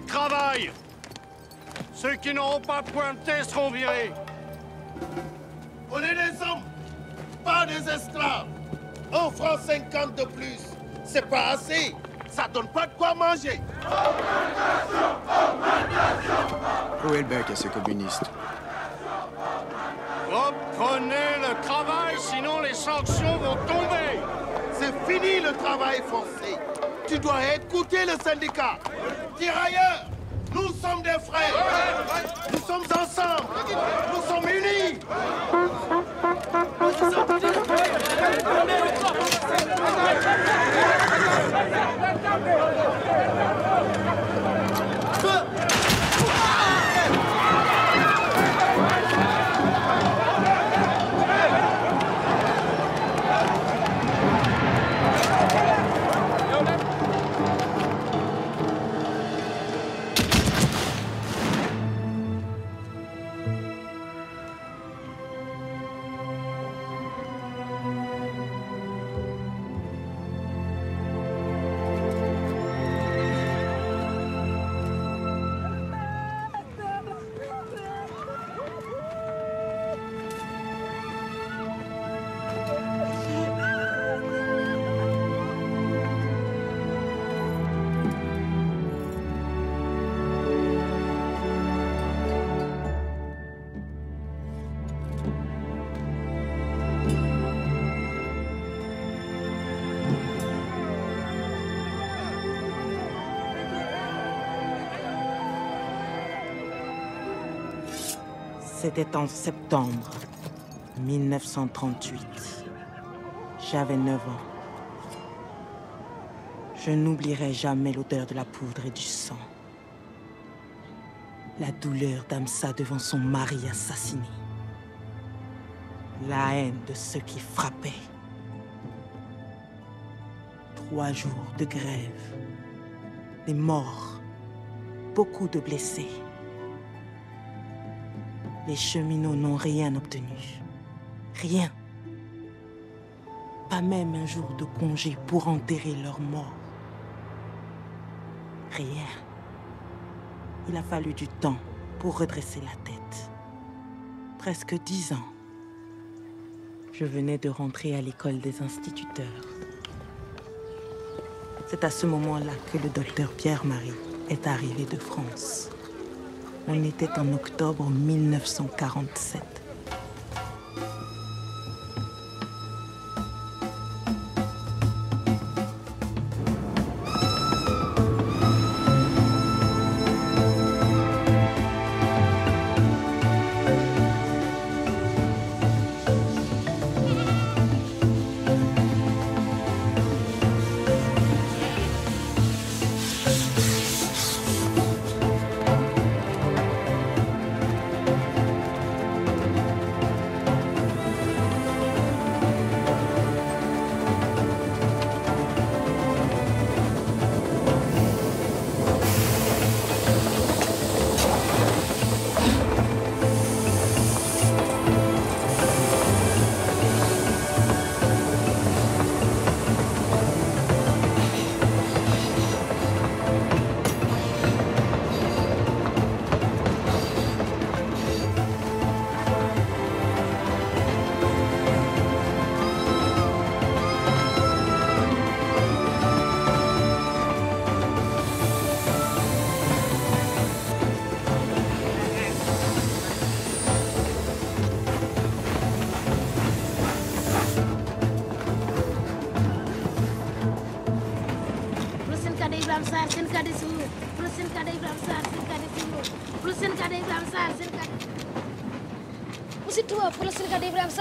travail. Ceux qui n'auront pas pointé seront virés. On est des hommes, pas des esclaves. 1 franc 50 de plus, c'est pas assez. Ça donne pas de quoi manger. Où est le bec à ces communistes? Reprenez le travail, sinon les sanctions vont tomber. C'est fini le travail forcé. Tu dois écouter le syndicat. Tirailleurs, nous sommes des frères. Nous sommes ensemble. Nous sommes unis. C'était en septembre 1938. J'avais 9 ans. Je n'oublierai jamais l'odeur de la poudre et du sang. La douleur d'Amsa devant son mari assassiné. La haine de ceux qui frappaient. 3 jours de grève. Des morts. Beaucoup de blessés. Les cheminots n'ont rien obtenu. Rien. Pas même un jour de congé pour enterrer leurs morts. Rien. Il a fallu du temps pour redresser la tête. Presque 10 ans. Je venais de rentrer à l'école des instituteurs. C'est à ce moment-là que le docteur Pierre-Marie est arrivé de France. On était en octobre 1947.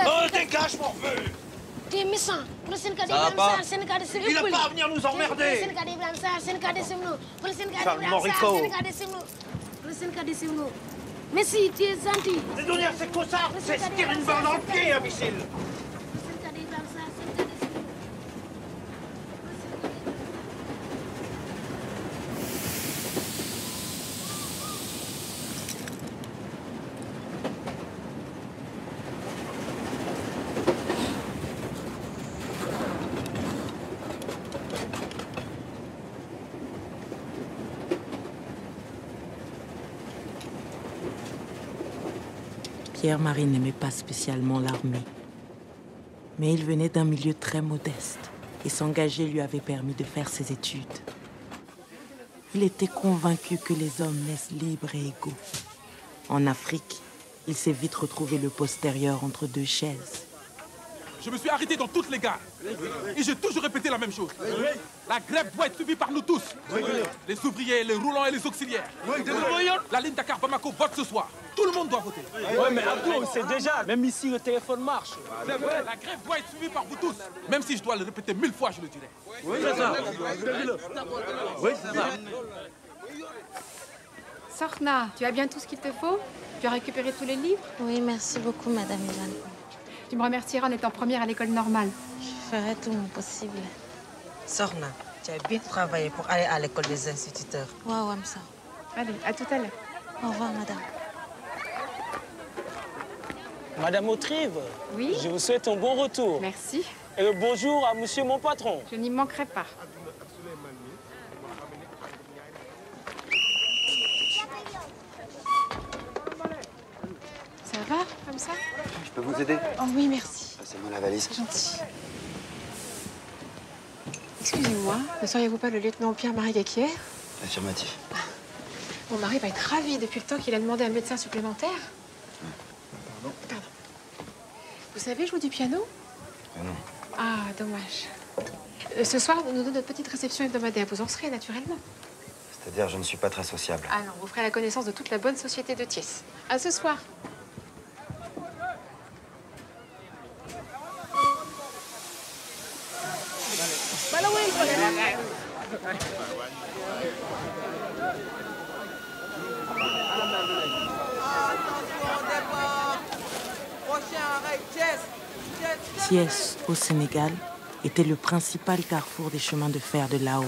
Oh, dégage, morveux! T'es méchant. Ça va pas. Il n'a pas à venir nous emmerder! Sale morico! Mais si, tu es gentil. C'est donner à ces cossards, c'est se tirer une balle dans le pied, imbécile! Pierre-Marie n'aimait pas spécialement l'armée. Mais il venait d'un milieu très modeste et s'engager lui avait permis de faire ses études. Il était convaincu que les hommes naissent libres et égaux. En Afrique, il s'est vite retrouvé le postérieur entre deux chaises. Je me suis arrêté dans toutes les gares. Et j'ai toujours répété la même chose. La grève doit être suivie par nous tous. Les ouvriers, les roulants et les auxiliaires. La ligne Dakar-Bamako vote ce soir. Tout le monde doit voter. Ouais, mais Abdou, c'est déjà. Même ici, le téléphone marche. La grève doit être suivie par vous tous. Même si je dois le répéter 1000 fois, je le dirai. Oui, c'est ça. Oui, c'est ça. Sorna, tu as bien tout ce qu'il te faut? Tu as récupéré tous les livres? Oui, merci beaucoup, Madame Ivan. Tu me remercieras en étant première à l'école normale. Je ferai tout mon possible. Sorna, tu as bien travaillé pour aller à l'école des instituteurs. Wow, Amsa. Allez, à tout à l'heure. Au revoir, madame. Madame Autrive, Oui? je vous souhaite un bon retour. Merci. Et le bonjour à monsieur mon patron. Je n'y manquerai pas. Ça va, comme ça? Je peux vous aider? Oh oui, merci. Passez-moi la valise. C'est gentil. Excusez-moi, ne seriez-vous pas le lieutenant Pierre-Marie Gaquière? Affirmatif. Mon mari va être ravi depuis le temps qu'il a demandé un médecin supplémentaire. Pardon. Vous savez jouer du piano? Non. Ah, dommage. Ce soir, nous donnons notre petite réception hebdomadaire. Vous en serez naturellement. C'est-à-dire, je ne suis pas très sociable. Ah non, vous ferez la connaissance de toute la bonne société de Thiès. À ce soir. Thiès, au Sénégal, était le principal carrefour des chemins de fer de l'AOF,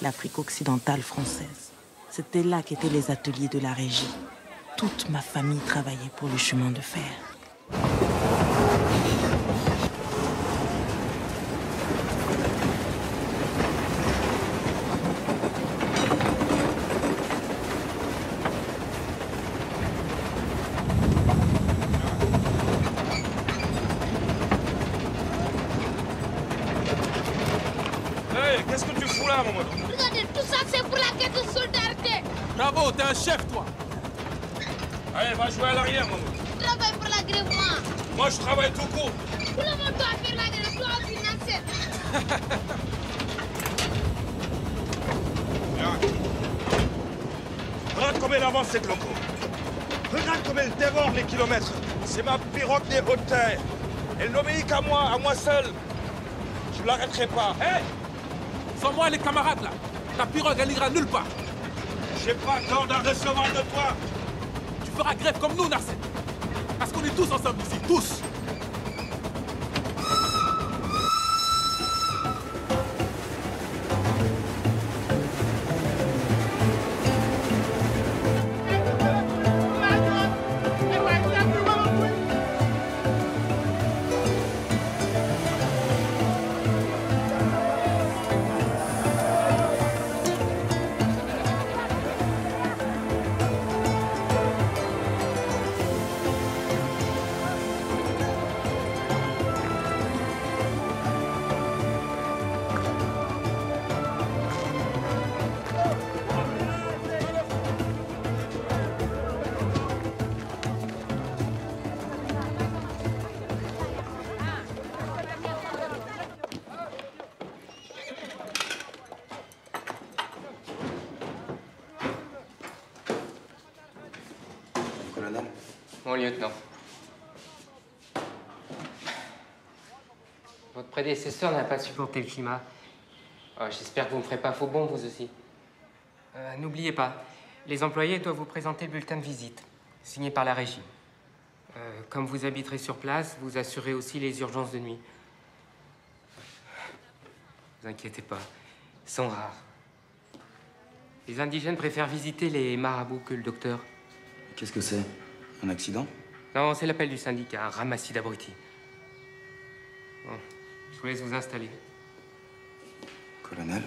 l'Afrique occidentale française. C'était là qu'étaient les ateliers de la régie. Toute ma famille travaillait pour le chemin de fer. Qu'est-ce que tu fous là, Mamadou? Regardez, tout ça, c'est pour la quête de solidarité. Bravo, t'es un chef, toi. Allez, va jouer à l'arrière, Mamadou. Je travaille pour l'agrément. Moi, je travaille tout court. Tout le monde doit faire l'agrément, doit financer. Regarde comme elle avance, cette loco. Regarde comme elle dévore les kilomètres. C'est ma pirogue des hautes terres. Elle n'obéit qu'à moi seul. Je ne l'arrêterai pas. Hé! Sans moi, les camarades, là. Ta pirogue, elle n'ira nulle part. J'ai pas d'ordre à recevoir de toi. Tu feras grève comme nous, Narcet. Parce qu'on est tous ensemble ici, tous. Colonel? Mon lieutenant. Votre prédécesseur n'a pas supporté le climat. Oh, j'espère que vous ne me ferez pas faux bond, vous aussi. N'oubliez pas, les employés doivent vous présenter le bulletin de visite, signé par la régie. Comme vous habiterez sur place, vous assurez aussi les urgences de nuit. Ne vous inquiétez pas, ils sont rares. Les indigènes préfèrent visiter les marabouts que le docteur. Qu'est-ce que c'est? Un accident? Non, c'est l'appel du syndicat, un ramassis d'abrutis. Bon, je vous laisse vous installer. Colonel?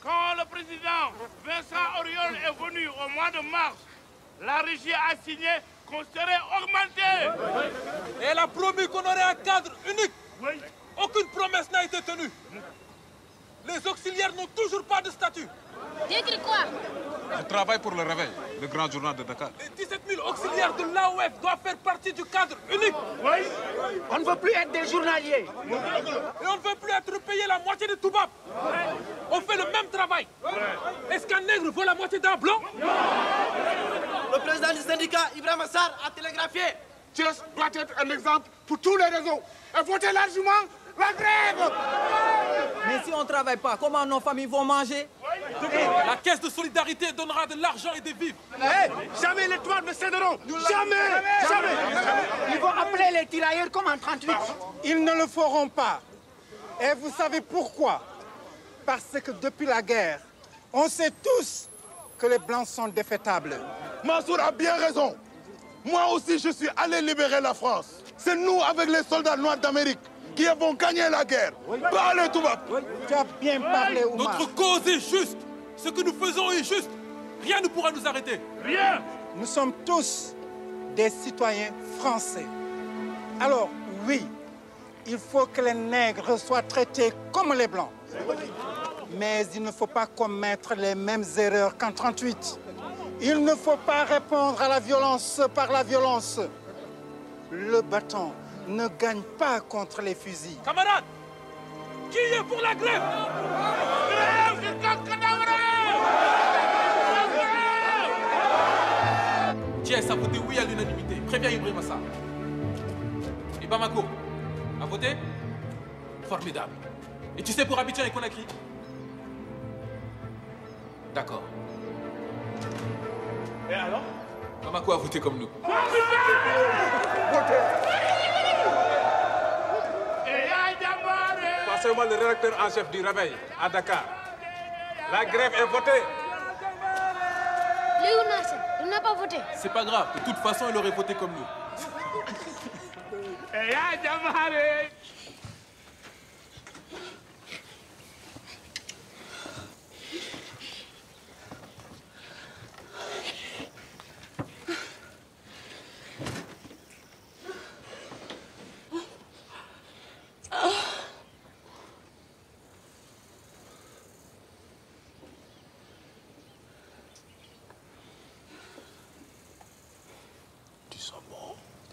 Quand le président Vincent Auriol est venu au mois de mars, la régie a signé qu'on serait augmenté. Et elle a promis qu'on aurait un cadre unique. Aucune promesse n'a été tenue. Les auxiliaires n'ont toujours pas de statut. T'écris quoi? Je travaille pour Le Réveil, le grand journal de Dakar. Les 17 000 auxiliaires de l'AOF doivent faire partie du cadre unique. Oui. On ne veut plus être des journaliers. Et on ne veut plus être payé la moitié de Toubab. On fait le même travail. Est-ce qu'un nègre vaut la moitié d'un blanc? Le président du syndicat, Ibrahim Assar, a télégraphié. Thiès doit être un exemple pour tous les réseaux. Et votez largement la grève. Mais si on ne travaille pas, comment nos familles vont manger? La caisse de solidarité donnera de l'argent et des vivres. Jamais les toits ne céderont. Jamais. Ils vont appeler les tirailleurs comme en 38. Ils ne le feront pas. Et vous savez pourquoi? Parce que depuis la guerre, on sait tous que les Blancs sont défaitables. Mansour a bien raison. Moi aussi, je suis allé libérer la France. C'est nous, avec les soldats noirs d'Amérique, qui avons gagné la guerre. Parlez, Toubab. Tu as bien parlé, Oumar. Notre cause est juste. Ce que nous faisons est juste. Rien ne pourra nous arrêter. Rien. Nous sommes tous des citoyens français. Alors, oui, il faut que les nègres soient traités comme les Blancs. Mais il ne faut pas commettre les mêmes erreurs qu'en 38. Il ne faut pas répondre à la violence par la violence. Le bâton ne gagne pas contre les fusils. Camarades, qui est pour la grève? Grève jusqu'à cadavre. Thiès a voté oui à l'unanimité. Préviens Ibrahim Assar. Et Bamako a voté? Formidable. Et tu sais pour Abidjan et Conakry? D'accord. Et alors? Bamako a voté comme nous. Passez-moi le rédacteur en chef du Réveil à Dakar. La grève est votée. Léo Nasser, il n'a pas voté. C'est pas grave. De toute façon, il aurait voté comme nous.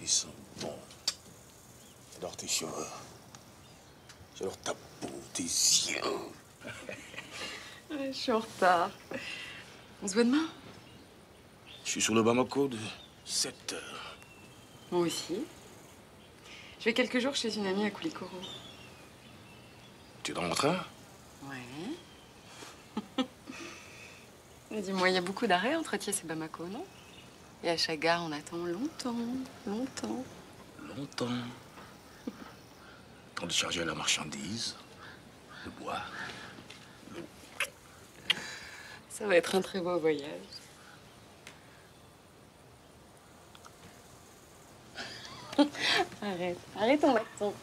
Ils sont bons. J'adore tes cheveux. J'adore ta peau, tes yeux. Je suis en retard. On se voit demain? Je suis sur le Bamako de 7 heures. Moi aussi. Je vais quelques jours chez une amie à Koulikoro. Tu es dans mon train? Ouais. Mais dis-moi, il y a beaucoup d'arrêts entre Thiès et Bamako, non? Et à chaque gare, on attend longtemps. Longtemps. Temps de charger la marchandise, de boire. Ça va être un très beau voyage. Arrête ton bâton.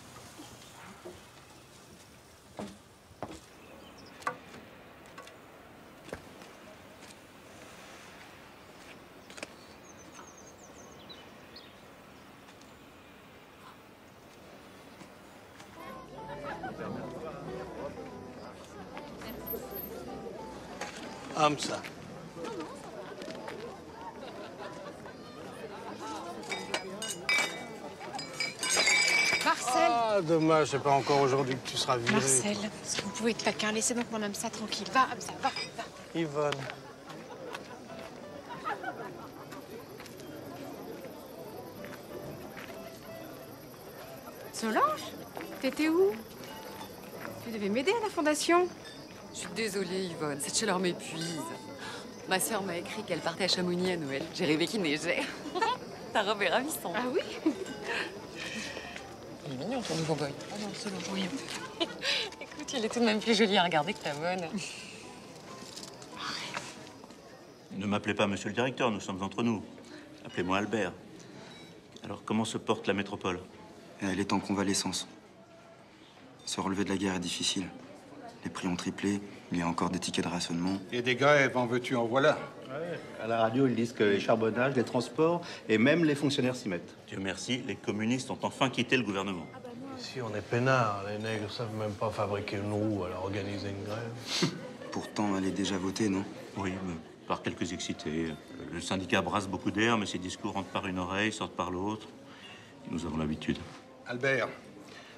Hamza. Marcel! Ah, dommage, c'est pas encore aujourd'hui que tu seras viré. Marcel, est-ce que vous pouvez être taquin? Laissez donc mon Hamza tranquille. Va, Hamza, va. Yvonne. Solange? T'étais où? Tu devais m'aider à la fondation. Je suis désolée, Yvonne. Cette chaleur m'épuise. Ma sœur m'a écrit qu'elle partait à Chamonix à Noël. J'ai rêvé qu'il neigeait. Ta robe est ravissante. Ah oui? Il est mignon, ton nouveau boy. Ah non, Solange, oui. Écoute, il est tout de même plus joli à regarder que ta bonne. Ne m'appelez pas monsieur le directeur, nous sommes entre nous. Appelez-moi Albert. Alors, comment se porte la métropole? Elle est en convalescence. Se relever de la guerre est difficile. Les prix ont triplé, il y a encore des tickets de rationnement. Et des grèves, en veux-tu, en voilà. Ouais. À la radio, ils disent que les charbonnages, les transports et même les fonctionnaires s'y mettent. Dieu merci, les communistes ont enfin quitté le gouvernement. Ici, on est peinards. Les nègres savent même pas fabriquer une roue, alors organiser une grève. Pourtant, elle est déjà votée, non? Oui, mais par quelques excités. Le syndicat brasse beaucoup d'air, mais ses discours rentrent par une oreille, sortent par l'autre. Nous avons l'habitude. Albert,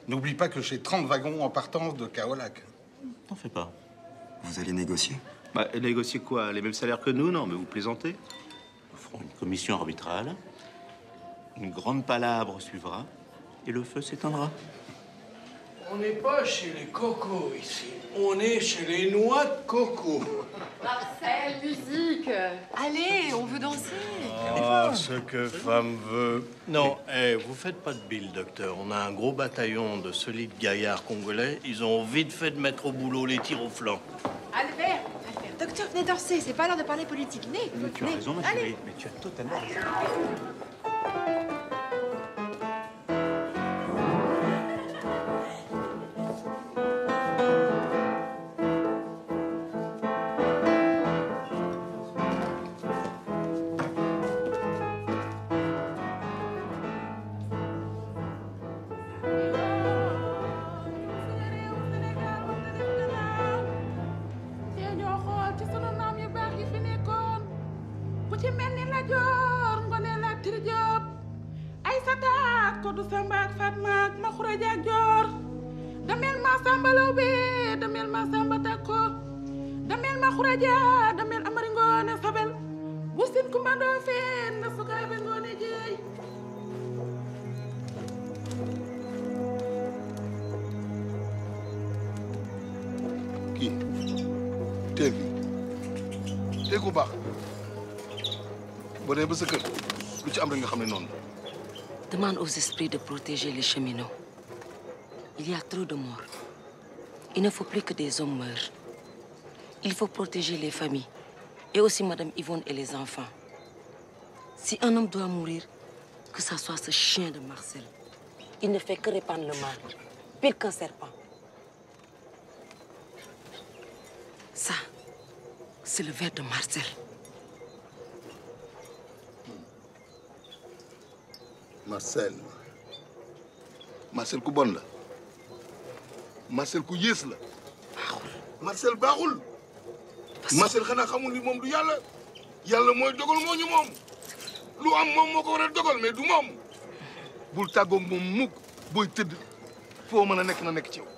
n'oublie pas que j'ai 30 wagons en partance de Kaolac. T'en fais pas. Vous allez négocier? Bah, négocier quoi? Les mêmes salaires que nous? Non, mais vous plaisantez. Nous ferons une commission arbitrale. Une grande palabre suivra. Et le feu s'éteindra. On n'est pas chez les cocos ici. On est chez les noix de coco. Marcel, musique. Allez, on veut danser. Ah, ce que femme veut. Non, vous faites pas de bile, docteur. On a un gros bataillon de solides gaillards congolais. Ils ont vite fait de mettre au boulot les tirs au flanc. Albert, docteur, venez danser. C'est pas l'heure de parler politique. Venez. Mais tu as raison, ma chérie. Mais tu as totalement raison. Demande aux esprits de protéger les cheminots. Il y a trop de morts. Il ne faut plus que des hommes meurent. Il faut protéger les familles. Et aussi Madame Yvonne et les enfants. Si un homme doit mourir, que ça soit ce chien de Marcel. Il ne fait que répandre le mal. Pire qu'un serpent. Ça, c'est le verre de Marcel. Marcel ku bon la Marcel ku yées la Marcel baaxul Marcel xanaa xamul ni moom du yàlla yàlla mooy dogal moo ñu moom lu am moom moo ko war a dogal mais du moom bul tàggoog moom mukk booy tëdd foo mën a nekk na nekk ci yow.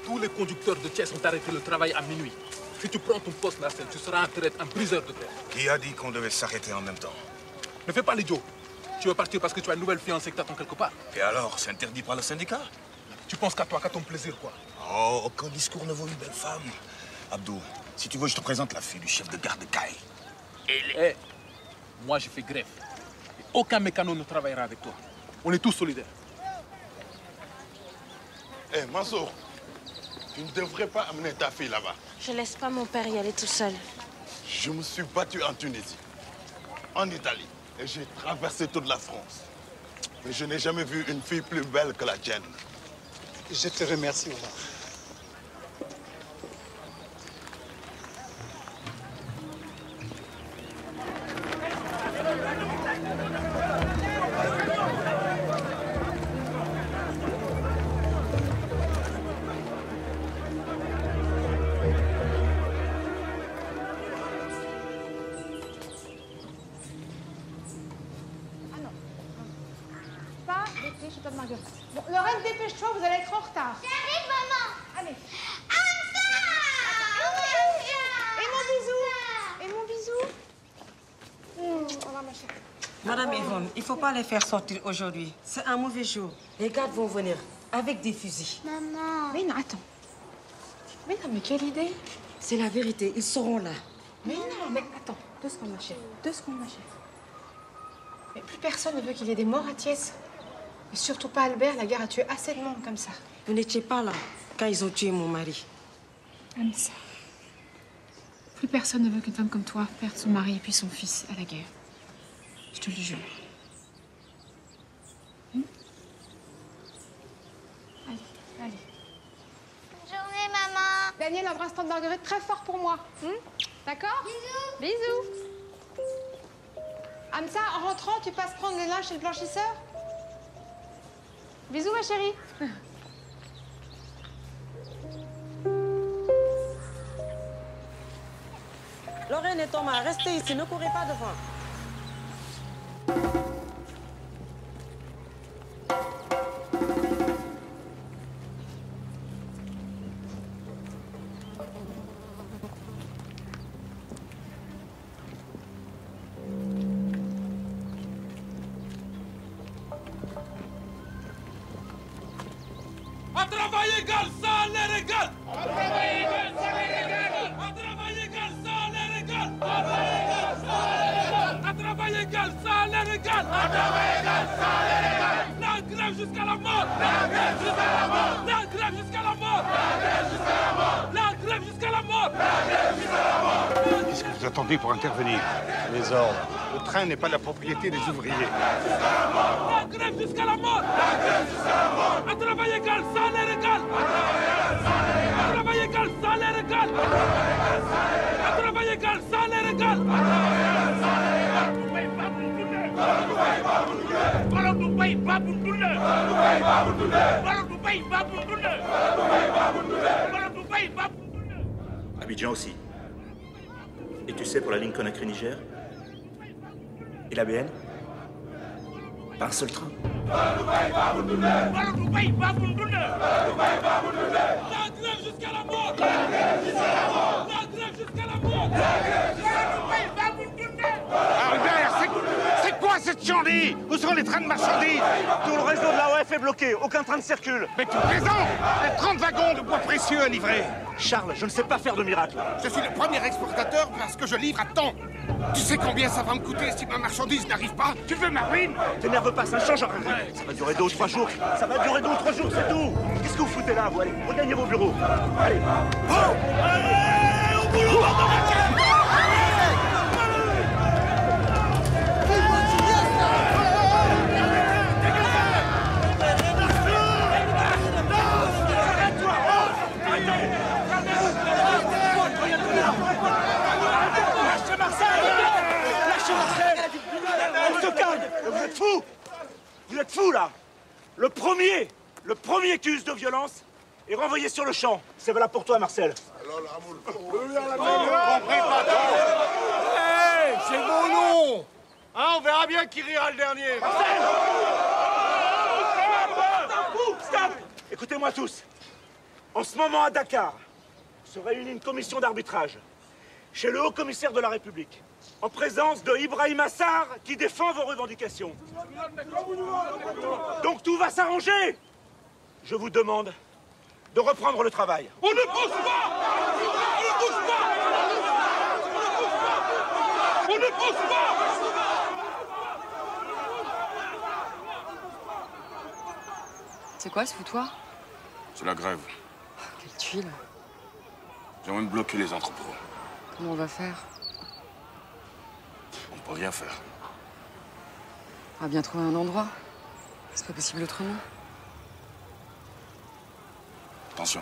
Tous les conducteurs de Thiès ont arrêté le travail à minuit. Si tu prends ton poste, Marcel, tu seras en traite, un briseur de terre. Qui a dit qu'on devait s'arrêter en même temps? Ne fais pas l'idiot. Tu veux partir parce que tu as une nouvelle fiancée que t'attends quelque part. Et alors, c'est interdit par le syndicat? Tu penses qu'à toi, qu'à ton plaisir, quoi. Oh, aucun discours ne vaut une belle femme. Abdou, si tu veux, je te présente la fille du chef de gare de Caille. Hé, moi, j'ai fait grève. Et aucun mécano ne travaillera avec toi. On est tous solidaires. Eh, Mansour, tu ne devrais pas amener ta fille là-bas. Je laisse pas mon père y aller tout seul. Je me suis battu en Tunisie, en Italie, et j'ai traversé toute la France. Mais je n'ai jamais vu une fille plus belle que la tienne. Je te remercie, Omar. Dépêche-toi de Marguerite. Bon, Lorraine, dépêche-toi, vous allez être en retard. J'arrive, maman. Allez. Et mon bisou. Au revoir, ma chérie. Madame Yvonne, il ne faut pas les faire sortir aujourd'hui. C'est un mauvais jour. Les gardes vont venir avec des fusils. Maman. Mais non, attends. Mais non, mais quelle idée. C'est la vérité, ils seront là. Mais non, mais attends. 2 secondes, ma chérie. 2 secondes, ma chérie. Mais plus personne ne veut qu'il y ait des morts à Thiès. Et surtout pas Albert, la guerre a tué assez de monde comme ça. Vous n'étiez pas là quand ils ont tué mon mari. Anissa. Plus personne ne veut qu'une femme comme toi perde son mari et puis son fils à la guerre. Je te le jure. Allez, allez. Bonne journée, maman. Daniel, embrasse tante Marguerite très fort pour moi. D'accord? Bisous. Bisous. Hamza, en rentrant, tu passes prendre les linges chez le blanchisseur? Bisous, ma chérie. Lorraine et Thomas, restez ici, ne courez pas devant. À travail égal, salaire égal. À travail égal, salaire égal. À travail égal, salaire égal. À travail égal, salaire égal. À travail égal, salaire égal. La grève jusqu'à la mort. La grève jusqu'à la mort. La grève jusqu'à la mort. La grève jusqu'à la mort. La grève jusqu'à la mort. La grève jusqu'à la mort. Qu'est-ce que vous attendez pour intervenir? Les ordres. Le train n'est pas la propriété des ouvriers. La grève jusqu'à la mort. La grève jusqu'à la mort. À travail égal, salaire égal. À travail égal, salaire égal. À travail égal, salaire égal. Abidjan aussi. Et tu sais, pour la ligne Conakry-Niger et la BN, pas un seul train. La grève jusqu'à la mort. La grève jusqu'à la mort. La grève jusqu'à la mort. Albert, c'est quoi cette chandelle? Où sont les trains de marchandises? Tout le réseau de la OF est bloqué, aucun train ne circule. Mais tu plaisantes! Les 30 wagons de bois précieux à livrer. Charles, je ne sais pas faire de miracle. Je suis le premier exportateur parce que je livre à temps. Tu sais combien ça va me coûter si ma marchandise n'arrive pas? Tu veux ma ruine? T'énerve pas, ça ne changera rien. Ça va durer 2 ou 3 jours. Ça va durer 2 ou 3 jours, c'est tout. Qu'est-ce que vous foutez là, vous? Allez, regagnez vos bureaux. Allez. Allez, au boulot, Lâchez Marcel! Lâchez Marcel! On se calme! Vous êtes fous! Vous êtes fous, là! Le premier qui use de violence est renvoyé sur le champ. C'est valable pour toi, Marcel. Hey, c'est mon nom! Hein, on verra bien qui rira le dernier. Stop! Écoutez-moi tous. En ce moment, à Dakar, se réunit une commission d'arbitrage chez le haut-commissaire de la République, en présence de Ibrahim Assar, qui défend vos revendications. Donc tout va s'arranger. Je vous demande de reprendre le travail. On ne bouge pas! On ne bouge pas! On ne bouge pas! C'est quoi ce foutoir? C'est la grève. Quelle tuile. J'ai même bloqué les entrepôts. Comment on va faire? On peut rien faire. On va bien trouver un endroit. C'est pas possible autrement. Attention.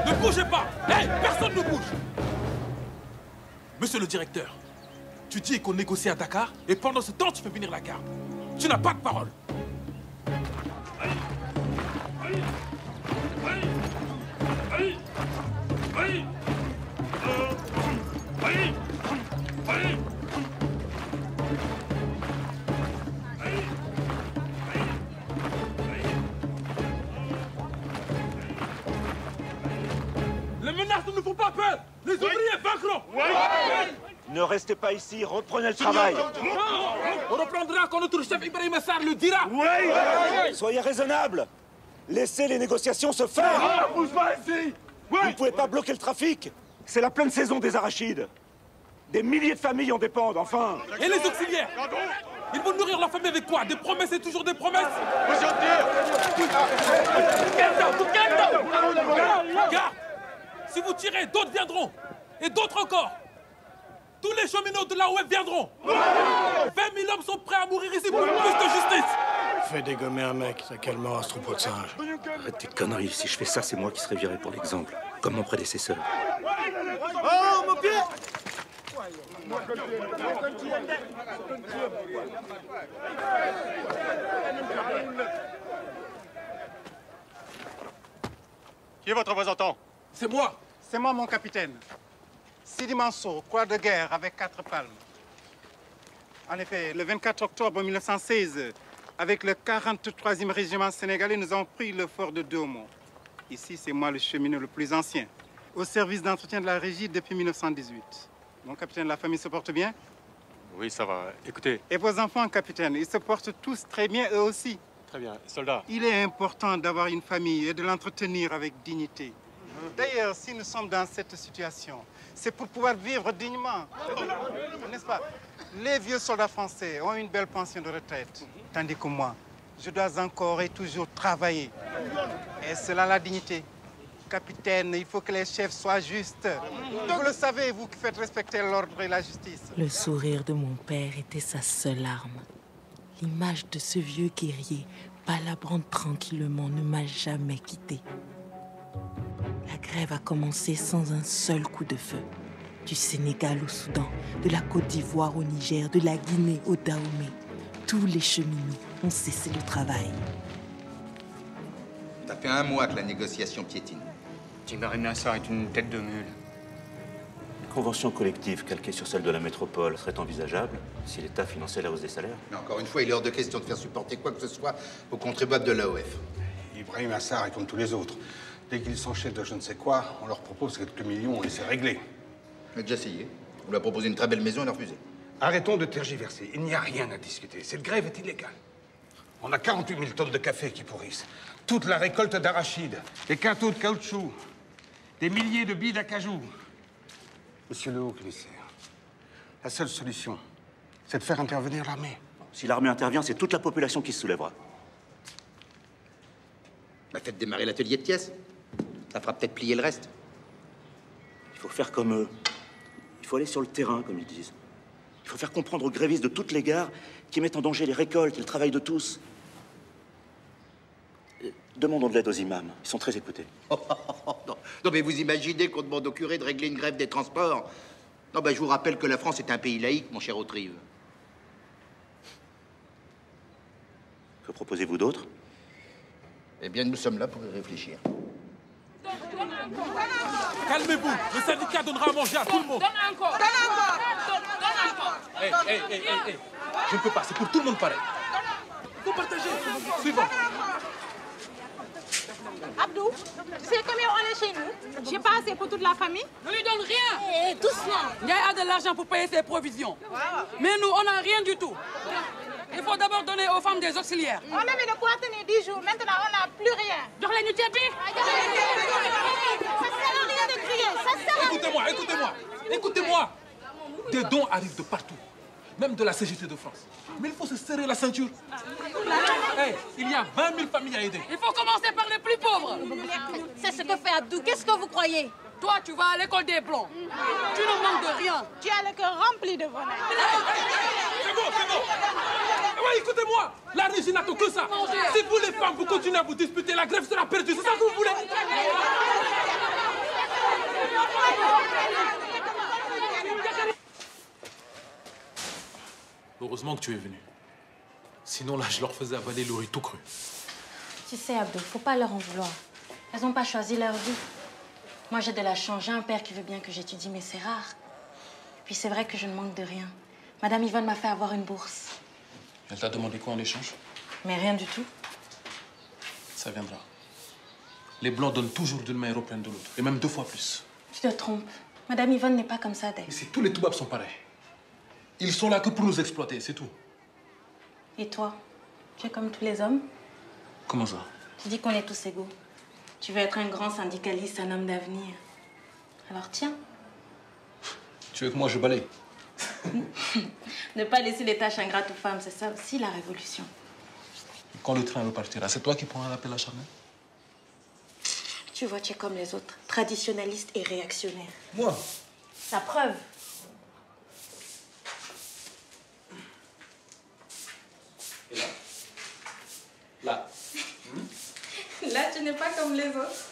Ne bougez pas! Hey, personne ne bouge! Monsieur le directeur, tu dis qu'on négocie à Dakar et pendant ce temps, tu fais venir la garde. Tu n'as pas de parole. Les menaces ne nous font pas peur! Les ouvriers vaincront! Ne restez pas ici, reprenez le travail. On reprendra quand notre chef Ibrahim Assar le dira. Oui. Soyez raisonnables. Laissez les négociations se faire. Bouge pas ici. Vous ne pouvez pas bloquer le trafic. C'est la pleine saison des arachides. Des milliers de familles en dépendent, enfin. Et les auxiliaires? Ils vont nourrir leur famille avec quoi? Des promesses et toujours des promesses? Garde! Si vous tirez, d'autres viendront. Et d'autres encore. Tous les cheminots de la OF viendront. 20 000 hommes sont prêts à mourir ici pour plus de justice. Fais dégommer un mec, ça calmera ce troupeau de singes. Arrête tes conneries. Si je fais ça, c'est moi qui serai viré pour l'exemple. Comme mon prédécesseur. Oh, mon pied! Qui est votre représentant? C'est moi. C'est moi, mon capitaine. Sidi Mansour, croix de guerre avec 4 palmes. En effet, le 24 octobre 1916, avec le 43e régiment sénégalais, nous avons pris le fort de Domo. Ici, c'est moi le cheminot le plus ancien, au service d'entretien de la régie depuis 1918. Mon capitaine, la famille se porte bien? Oui, ça va. Écoutez. Et vos enfants, capitaine, ils se portent tous très bien, eux aussi. Très bien. Soldats. Il est important d'avoir une famille et de l'entretenir avec dignité. D'ailleurs, si nous sommes dans cette situation, c'est pour pouvoir vivre dignement. N'est-ce pas? Les vieux soldats français ont une belle pension de retraite, tandis que moi, je dois encore et toujours travailler. Et c'est là la dignité. Capitaine, il faut que les chefs soient justes. Vous le savez, vous qui faites respecter l'ordre et la justice. Le sourire de mon père était sa seule arme. L'image de ce vieux guerrier, palabrant tranquillement, ne m'a jamais quitté. La grève a commencé sans un seul coup de feu. Du Sénégal au Soudan, de la Côte d'Ivoire au Niger, de la Guinée au Dahomey. Tous les cheminots ont cessé le travail. Ça fait un mois que la négociation piétine. Ibrahim Assar est une tête de mule. Une convention collective calquée sur celle de la métropole serait envisageable si l'État finançait la hausse des salaires. Mais encore une fois, il est hors de question de faire supporter quoi que ce soit aux contribuables de l'AOF. Ibrahim Assar est comme tous les autres. Dès qu'ils sont chefs de je ne sais quoi, on leur propose quelques millions et c'est réglé. On a déjà essayé. On lui a proposé une très belle maison, elle a refusé. Arrêtons de tergiverser. Il n'y a rien à discuter. Cette grève est illégale. On a 48 000 tonnes de café qui pourrissent. Toute la récolte d'arachides, des quintaux de caoutchouc, des milliers de billes d'acajou. Monsieur le haut-commissaire, la seule solution, c'est de faire intervenir l'armée. Si l'armée intervient, c'est toute la population qui se soulèvera. Bah, faites démarrer l'atelier de pièces. Ça fera peut-être plier le reste. Il faut faire comme eux. Il faut aller sur le terrain, comme ils disent. Il faut faire comprendre aux grévistes de toutes les gares qui mettent en danger les récoltes et le travail de tous. Demandons de l'aide aux imams. Ils sont très écoutés. Non, mais vous imaginez qu'on demande au curé de régler une grève des transports? Non, ben, je vous rappelle que la France est un pays laïque, mon cher Autrive. Que proposez-vous d'autre? Eh bien, nous sommes là pour y réfléchir. Calmez-vous. Le syndicat donnera à manger à tout le monde. Donne encore. Donne encore. Donne encore. Hé. Je ne peux pas. C'est pour tout le monde pareil. Il faut partager. Suivant. Abdou, tu sais combien on est chez nous? J'ai pas assez pour toute la famille. Ne lui donne rien. Doucement. Il y a de l'argent pour payer ses provisions. Mais nous, on n'a rien du tout. Il faut d'abord donner aux femmes des auxiliaires. On avait de quoi tenir 10 jours. Maintenant, on n'a plus rien. Donc les nuits. Ça sert à rien de crier. Ça sert à rien. Écoutez-moi. Des dons arrivent de partout. Même de la CGT de France. Mais il faut se serrer la ceinture. Il y a 20 000 familles à aider. Il faut commencer par les plus pauvres. C'est ce que fait Abdou. Qu'est-ce que vous croyez? Toi, tu vas à l'école des Blancs. Tu ne manques de rien. Tu as le cœur rempli de bonheur. C'est bon. Ouais, écoutez-moi. La régie n'attend que ça. Si vous, les femmes, vous continuez à vous disputer, la grève sera perdue. C'est ça que vous voulez? Heureusement que tu es venu. Sinon, là, je leur faisais avaler le riz tout cru. Tu sais, Abdou, faut pas leur en vouloir. Elles n'ont pas choisi leur vie. Moi, j'ai de la chance. J'ai un père qui veut bien que j'étudie, mais c'est rare. Puis c'est vrai que je ne manque de rien. Madame Yvonne m'a fait avoir une bourse. Elle t'a demandé quoi en échange? Mais rien du tout. Ça viendra. Les Blancs donnent toujours d'une main européenne de l'autre. Et même 2 fois plus. Tu te trompes. Madame Yvonne n'est pas comme ça, Dave. Mais si tous les toubabs sont pareils. Ils sont là que pour nous exploiter, c'est tout. Et toi, tu es comme tous les hommes? Comment ça? Tu dis qu'on est tous égaux. Tu veux être un grand syndicaliste, un homme d'avenir. Alors tiens. Tu veux que moi je balaye? Ne pas laisser les tâches ingrates aux femmes, c'est ça aussi la révolution. Quand le train repartira, c'est toi qui prendras l'appel à Charnel? Tu vois, tu es comme les autres, traditionnaliste et réactionnaire. Moi? La preuve. Et là? Là. Là, tu n'es pas comme les autres.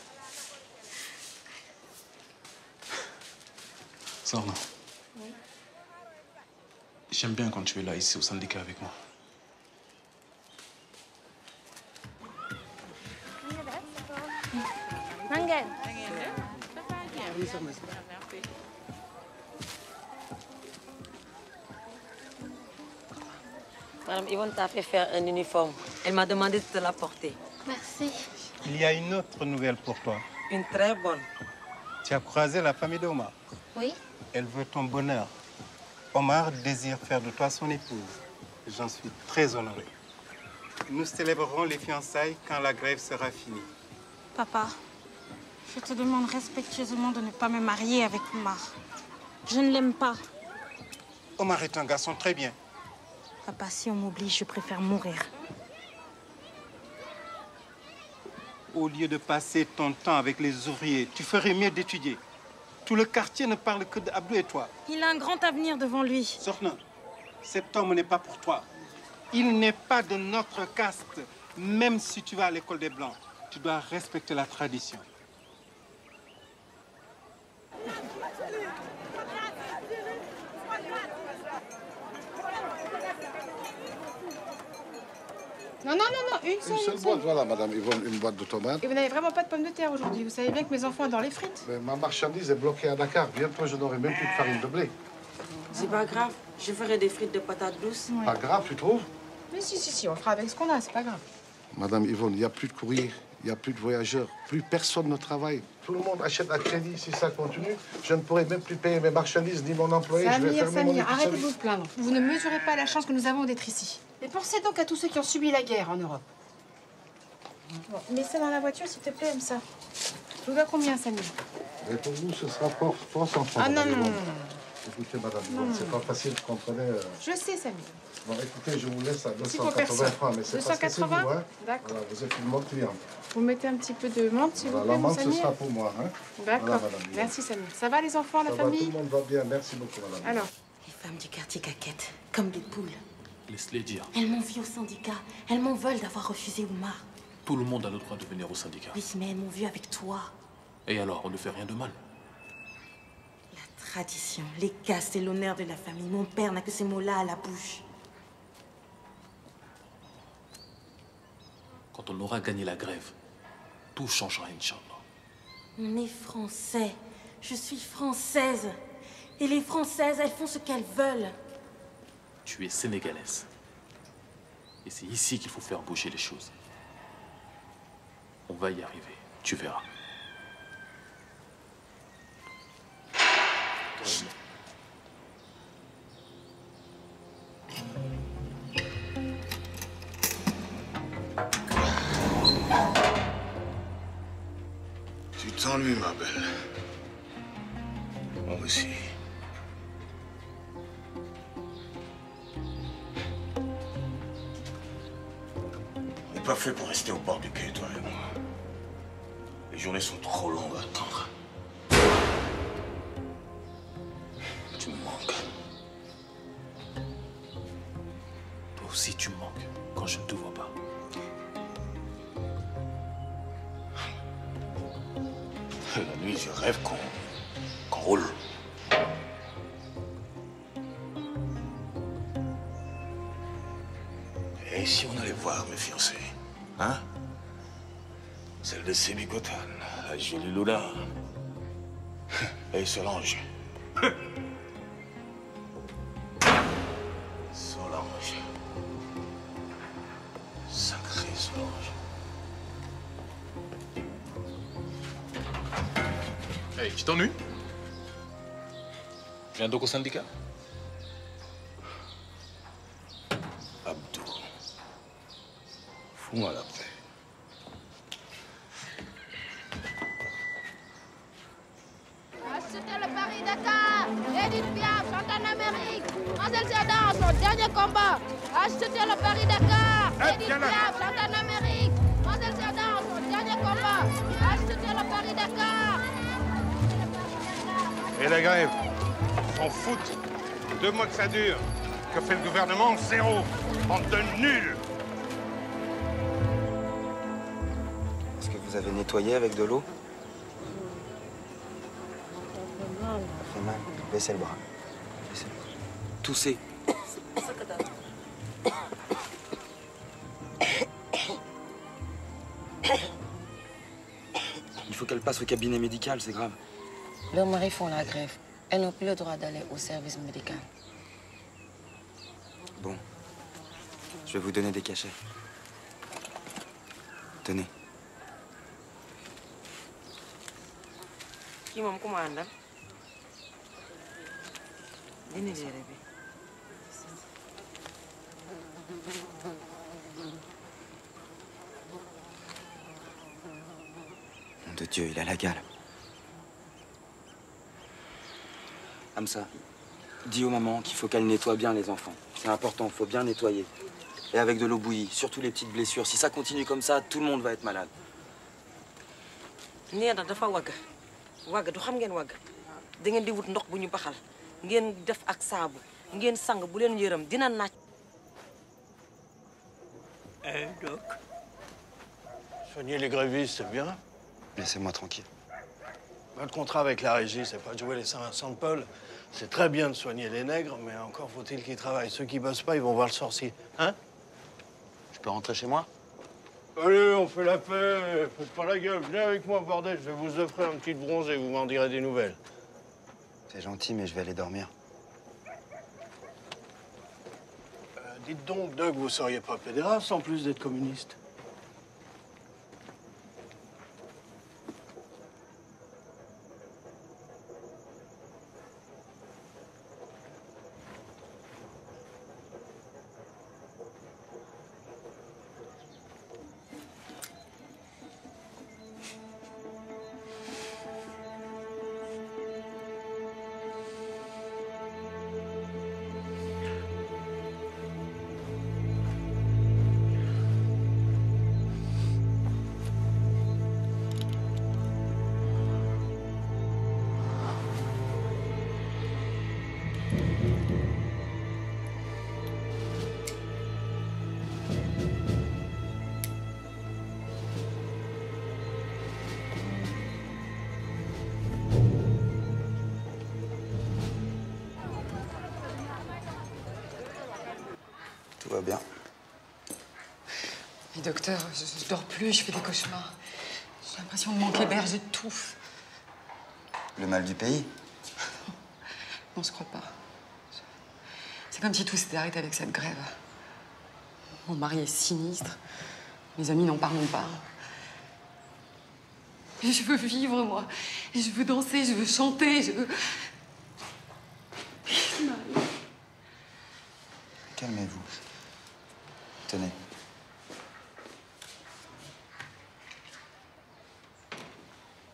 Sorna. Oui. J'aime bien quand tu es là, ici, au syndicat avec moi. Mangan. Madame Yvonne t'a fait faire un uniforme. Elle m'a demandé de te l'apporter. Merci. Il y a une autre nouvelle pour toi. Une très bonne. Tu as croisé la famille d'Omar. Oui. Elle veut ton bonheur. Omar désire faire de toi son épouse. J'en suis très honoré. Nous célébrerons les fiançailles quand la grève sera finie. Papa, je te demande respectueusement de ne pas me marier avec Omar. Je ne l'aime pas. Omar est un garçon très bien. Papa, si on m'oblige, je préfère mourir. Au lieu de passer ton temps avec les ouvriers, tu ferais mieux d'étudier. Tout le quartier ne parle que d'Abdou et toi. Il a un grand avenir devant lui. Sorna, cet homme n'est pas pour toi. Il n'est pas de notre caste. Même si tu vas à l'école des Blancs, tu dois respecter la tradition. Non, une seule boîte, voilà, madame Yvonne, une boîte de tomates. Et vous n'avez vraiment pas de pommes de terre aujourd'hui. Vous savez bien que mes enfants adorent les frites. Mais ma marchandise est bloquée à Dakar. Bientôt, je n'aurai même plus de farine de blé. C'est pas grave. Je ferai des frites de patates douces. Ouais. Pas grave, tu trouves? Mais si, on fera avec ce qu'on a, c'est pas grave. Madame Yvonne, il n'y a plus de courrier, il n'y a plus de voyageurs, plus personne ne travaille. Tout le monde achète à crédit. Si ça continue, je ne pourrai même plus payer mes marchandises ni mon employé. Je vais fermer mon épicerie. Arrêtez de vous plaindre. Vous ne mesurez pas la chance que nous avons d'être ici. Et pensez donc à tous ceux qui ont subi la guerre en Europe. Bon, mets ça dans la voiture, s'il te plaît, comme ça. Je vous dois combien, Samy? Et pour vous, ce sera fort sans Ah non. Écoutez, madame Yvonne, c'est pas facile, vous comprenez. Je sais, Samy. Bon, écoutez, je vous laisse à Si pour 280 francs, mais c'est parce que c'est vous, 280? hein. D'accord. Voilà, vous êtes une bonne cliente. Vous mettez un petit peu de menthe, s'il vous Voilà, plaît, la mon menthe, ce Samy. sera pour moi, hein. D'accord. Voilà, madame Yvonne. Merci, Samy. Ça va, les enfants, la Ça va, famille? tout le monde va bien. Merci beaucoup, madame. Alors? Les femmes du quartier caquettent, comme des poules. Laisse-les dire. Elles m'ont vu au syndicat. Elles m'en veulent d'avoir refusé Omar. Tout le monde a le droit de venir au syndicat. Oui, mais elles m'ont vu avec toi. Et alors, on ne fait rien de mal. La tradition, les castes et l'honneur de la famille. Mon père n'a que ces mots-là à la bouche. Quand on aura gagné la grève, tout changera, Inch'Allah. On est français. Je suis française. Et les Françaises, elles font ce qu'elles veulent. Tu es sénégalaise. Et c'est ici qu'il faut faire bouger les choses. On va y arriver, tu verras. Tu t'ennuies, ma belle. Moi aussi. On n'est pas fait pour rester au bord du quai, toi et moi. Les journées sont trop longues à attendre. Tu me manques. Toi aussi, tu me manques quand je ne te vois pas. La nuit, je rêve qu'on roule. Et si on allait voir mes fiancées, hein? Celle de Sébicotan, la jolie Luna. Et Solange. Solange. Sacrée Solange. Hey, tu t'ennuies? Viens donc au syndicat. tout mal après. C'était le Paris-Dakar. Edith Piaf chante en Amérique. Ansel Sedan, son dernier combat. C'était le Paris-Dakar. Edith Piaf chante en Amérique. Ansel Sedan, son dernier combat. C'était le Paris-Dakar. Et la grève? S'en foutent. 2 mois que ça dure. Que fait le gouvernement? Zéro. Bande de nuls. Est-ce que vous avez nettoyé avec de l'eau? Ça fait mal. Baissez le bras. Baissez le bras. Toussez. Il faut qu'elle passe au cabinet médical, c'est grave. Leurs maris font la grève. Elles n'ont plus le droit d'aller au service médical. Bon. Je vais vous donner des cachets. Tenez. Qui m'a commandé? Nom de Dieu, il a la gale. Hamza, dis aux mamans qu'il faut qu'elles nettoient bien les enfants. C'est important, faut bien nettoyer. Et avec de l'eau bouillie, surtout les petites blessures. Si ça continue comme ça, tout le monde va être malade. Néna dafa wagg wagg du xam ngeen wagg da ngeen di wut ndox bu ñu baxal ngeen def ak saabu ngeen sang bu leen yërëm dina naaj. Doc, soigner les grévistes, c'est bien. Laissez-moi tranquille. Le contrat avec la régie, c'est pas de jouer les Saint-Vincent de Paul. C'est très bien de soigner les nègres, mais encore faut-il qu'ils travaillent. Ceux qui bossent pas, ils vont voir le sorcier. Hein? Je peux rentrer chez moi? Allez, on fait la paix. Faites pas la gueule. Venez avec moi, bordel. Je vais vous offrir un petit bronze et vous m'en direz des nouvelles. C'est gentil, mais je vais aller dormir. Dites donc, Doug, vous seriez pas pédéraste en plus d'être communiste? Tout va bien. Mais docteur, je dors plus, je fais des cauchemars. J'ai l'impression de manquer d'air, j'étouffe. Le mal du pays? Non, je crois pas. C'est comme si tout s'était arrêté avec cette grève. Mon mari est sinistre. Mes amis n'en parlent pas. Mais je veux vivre, moi. Et je veux danser, je veux chanter, je veux... Calmez-vous. Tenez.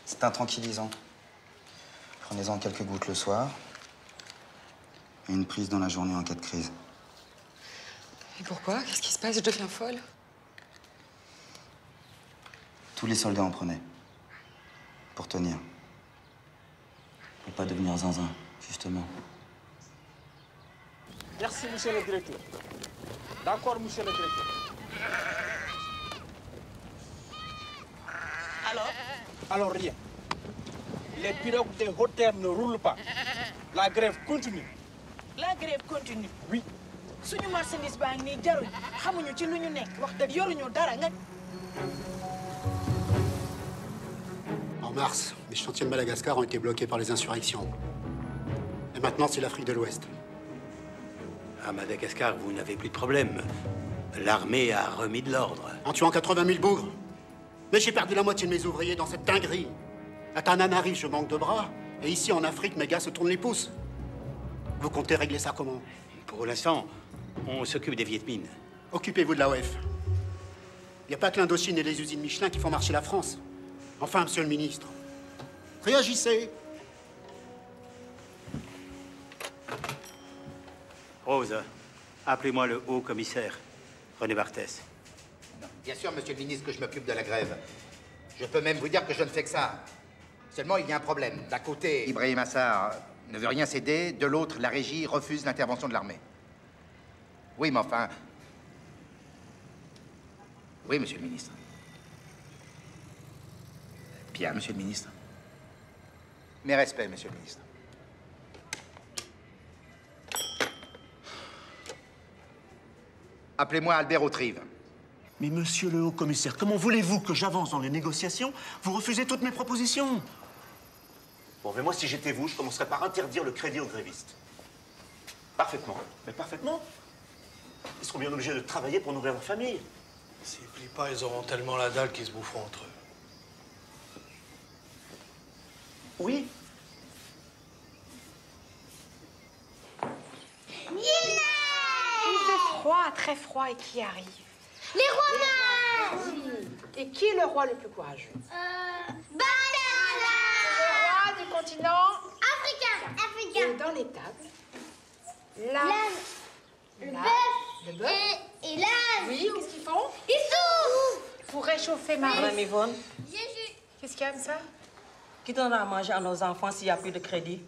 C'est un tranquillisant. Prenez-en quelques gouttes le soir. Et une prise dans la journée en cas de crise. Et pourquoi? Qu'est-ce qui se passe? Je deviens folle? Tous les soldats en prenaient. Pour tenir. Pour pas devenir zinzin, justement. Merci, monsieur le directeur. D'accord, monsieur le directeur. Alors rien. Les pirogues des hautes terres ne roulent pas. La grève continue. La grève continue. Oui. suñu marchandise baa ngi nii jaruñ xamuñu ci lu ñu nekk wax dëgg yoruñu dara nga. En mars, les chantiers de Madagascar ont été bloqués par les insurrections. Et maintenant, c'est l'Afrique de l'Ouest. À Madagascar, vous n'avez plus de problème. L'armée a remis de l'ordre. En tuant 80 000 bougres. Mais j'ai perdu la moitié de mes ouvriers dans cette dinguerie. À Tananarive, je manque de bras. Et ici, en Afrique, mes gars se tournent les pouces. Vous comptez régler ça comment? Pour l'instant, on s'occupe des Viet Minh. Occupez-vous de la OF. Il n'y a pas que l'Indochine et les usines Michelin qui font marcher la France. Enfin, monsieur le ministre, réagissez. Rose, appelez-moi le haut commissaire, René Barthès. Bien sûr, monsieur le ministre, que je m'occupe de la grève. Je peux même vous dire que je ne fais que ça. Seulement, il y a un problème. D'un côté, Ibrahim Assar ne veut rien céder. De l'autre, la régie refuse l'intervention de l'armée. Oui, mais enfin... Oui, monsieur le ministre. Bien, monsieur le ministre. Mes respects, monsieur le ministre. Appelez-moi Albert Autrive. Mais monsieur le haut-commissaire, comment voulez-vous que j'avance dans les négociations? Vous refusez toutes mes propositions. Bon, mais moi, si j'étais vous, je commencerais par interdire le crédit aux grévistes. Parfaitement. Mais parfaitement. Ils seront bien obligés de travailler pour nourrir leur famille. S'ils plient pas, ils auront tellement la dalle qu'ils se boufferont entre eux. Oui. Il fait froid, très froid, et qui arrive? Les rois mages! Oui. Et qui est le roi le plus courageux? Banana! Le roi du continent Africain! Et dans l'étable, Le bœuf et l'âne! Oui, qu'est-ce qu'ils font? Ils souffrent! Pour réchauffer Marie. Madame Yvonne, Qu'est-ce qu'il y a de ça? qui donnera à manger à nos enfants s'il n'y a plus de crédit?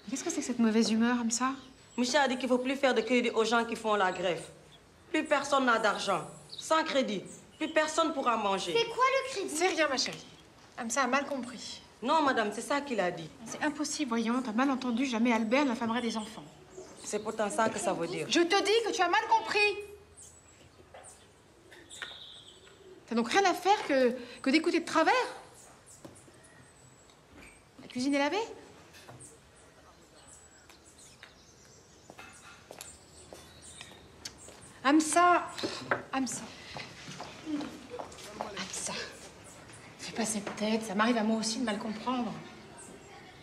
Qu'est-ce que c'est que cette mauvaise humeur comme ça? Michel a dit qu'il ne faut plus faire de crédit aux gens qui font la grève. Plus personne n'a d'argent. Sans crédit, plus personne pourra manger. C'est quoi le crédit? C'est rien, ma chérie. Amsa a mal compris. Non, madame, c'est ça qu'il a dit. C'est impossible, voyons. T'as mal entendu. Jamais Albert n'affamerait des enfants. C'est pourtant ça que ça veut dire. Je te dis que tu as mal compris. T'as donc rien à faire que d'écouter de travers? La cuisine est lavée? Amsa. Fais pas cette tête. Ça m'arrive à moi aussi de mal comprendre.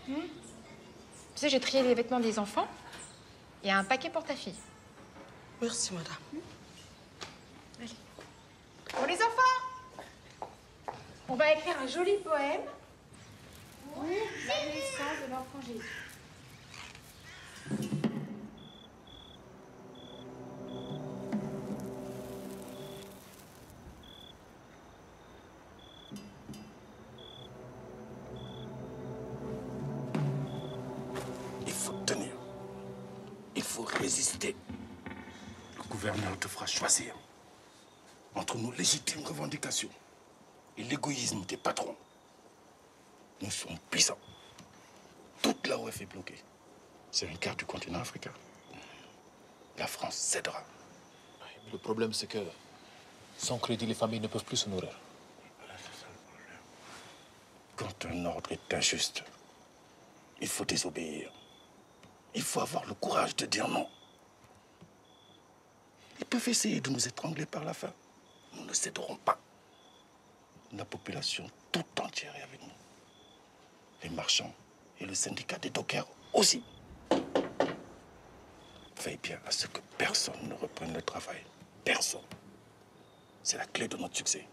Tu sais, j'ai trié les vêtements des enfants. Il y a un paquet pour ta fille. Merci, madame. Allez. Pour les enfants, on va écrire un joli poème pour la naissance de l'enfant Jésus. Il faut tenir. Il faut résister. Le gouverneur te fera choisir entre nos légitimes revendications et l'égoïsme des patrons. Nous sommes puissants. Toute la OF est bloquée. C'est un quart du continent africain. La France cédera. Le problème, c'est que sans crédit, les familles ne peuvent plus se nourrir. Quand un ordre est injuste, il faut désobéir. Il faut avoir le courage de dire non. Ils peuvent essayer de nous étrangler par la faim. Nous ne céderons pas. La population tout entière est avec nous. Les marchands et le syndicat des dockers aussi. Veille bien à ce que personne ne reprenne le travail. Personne. C'est la clé de notre succès.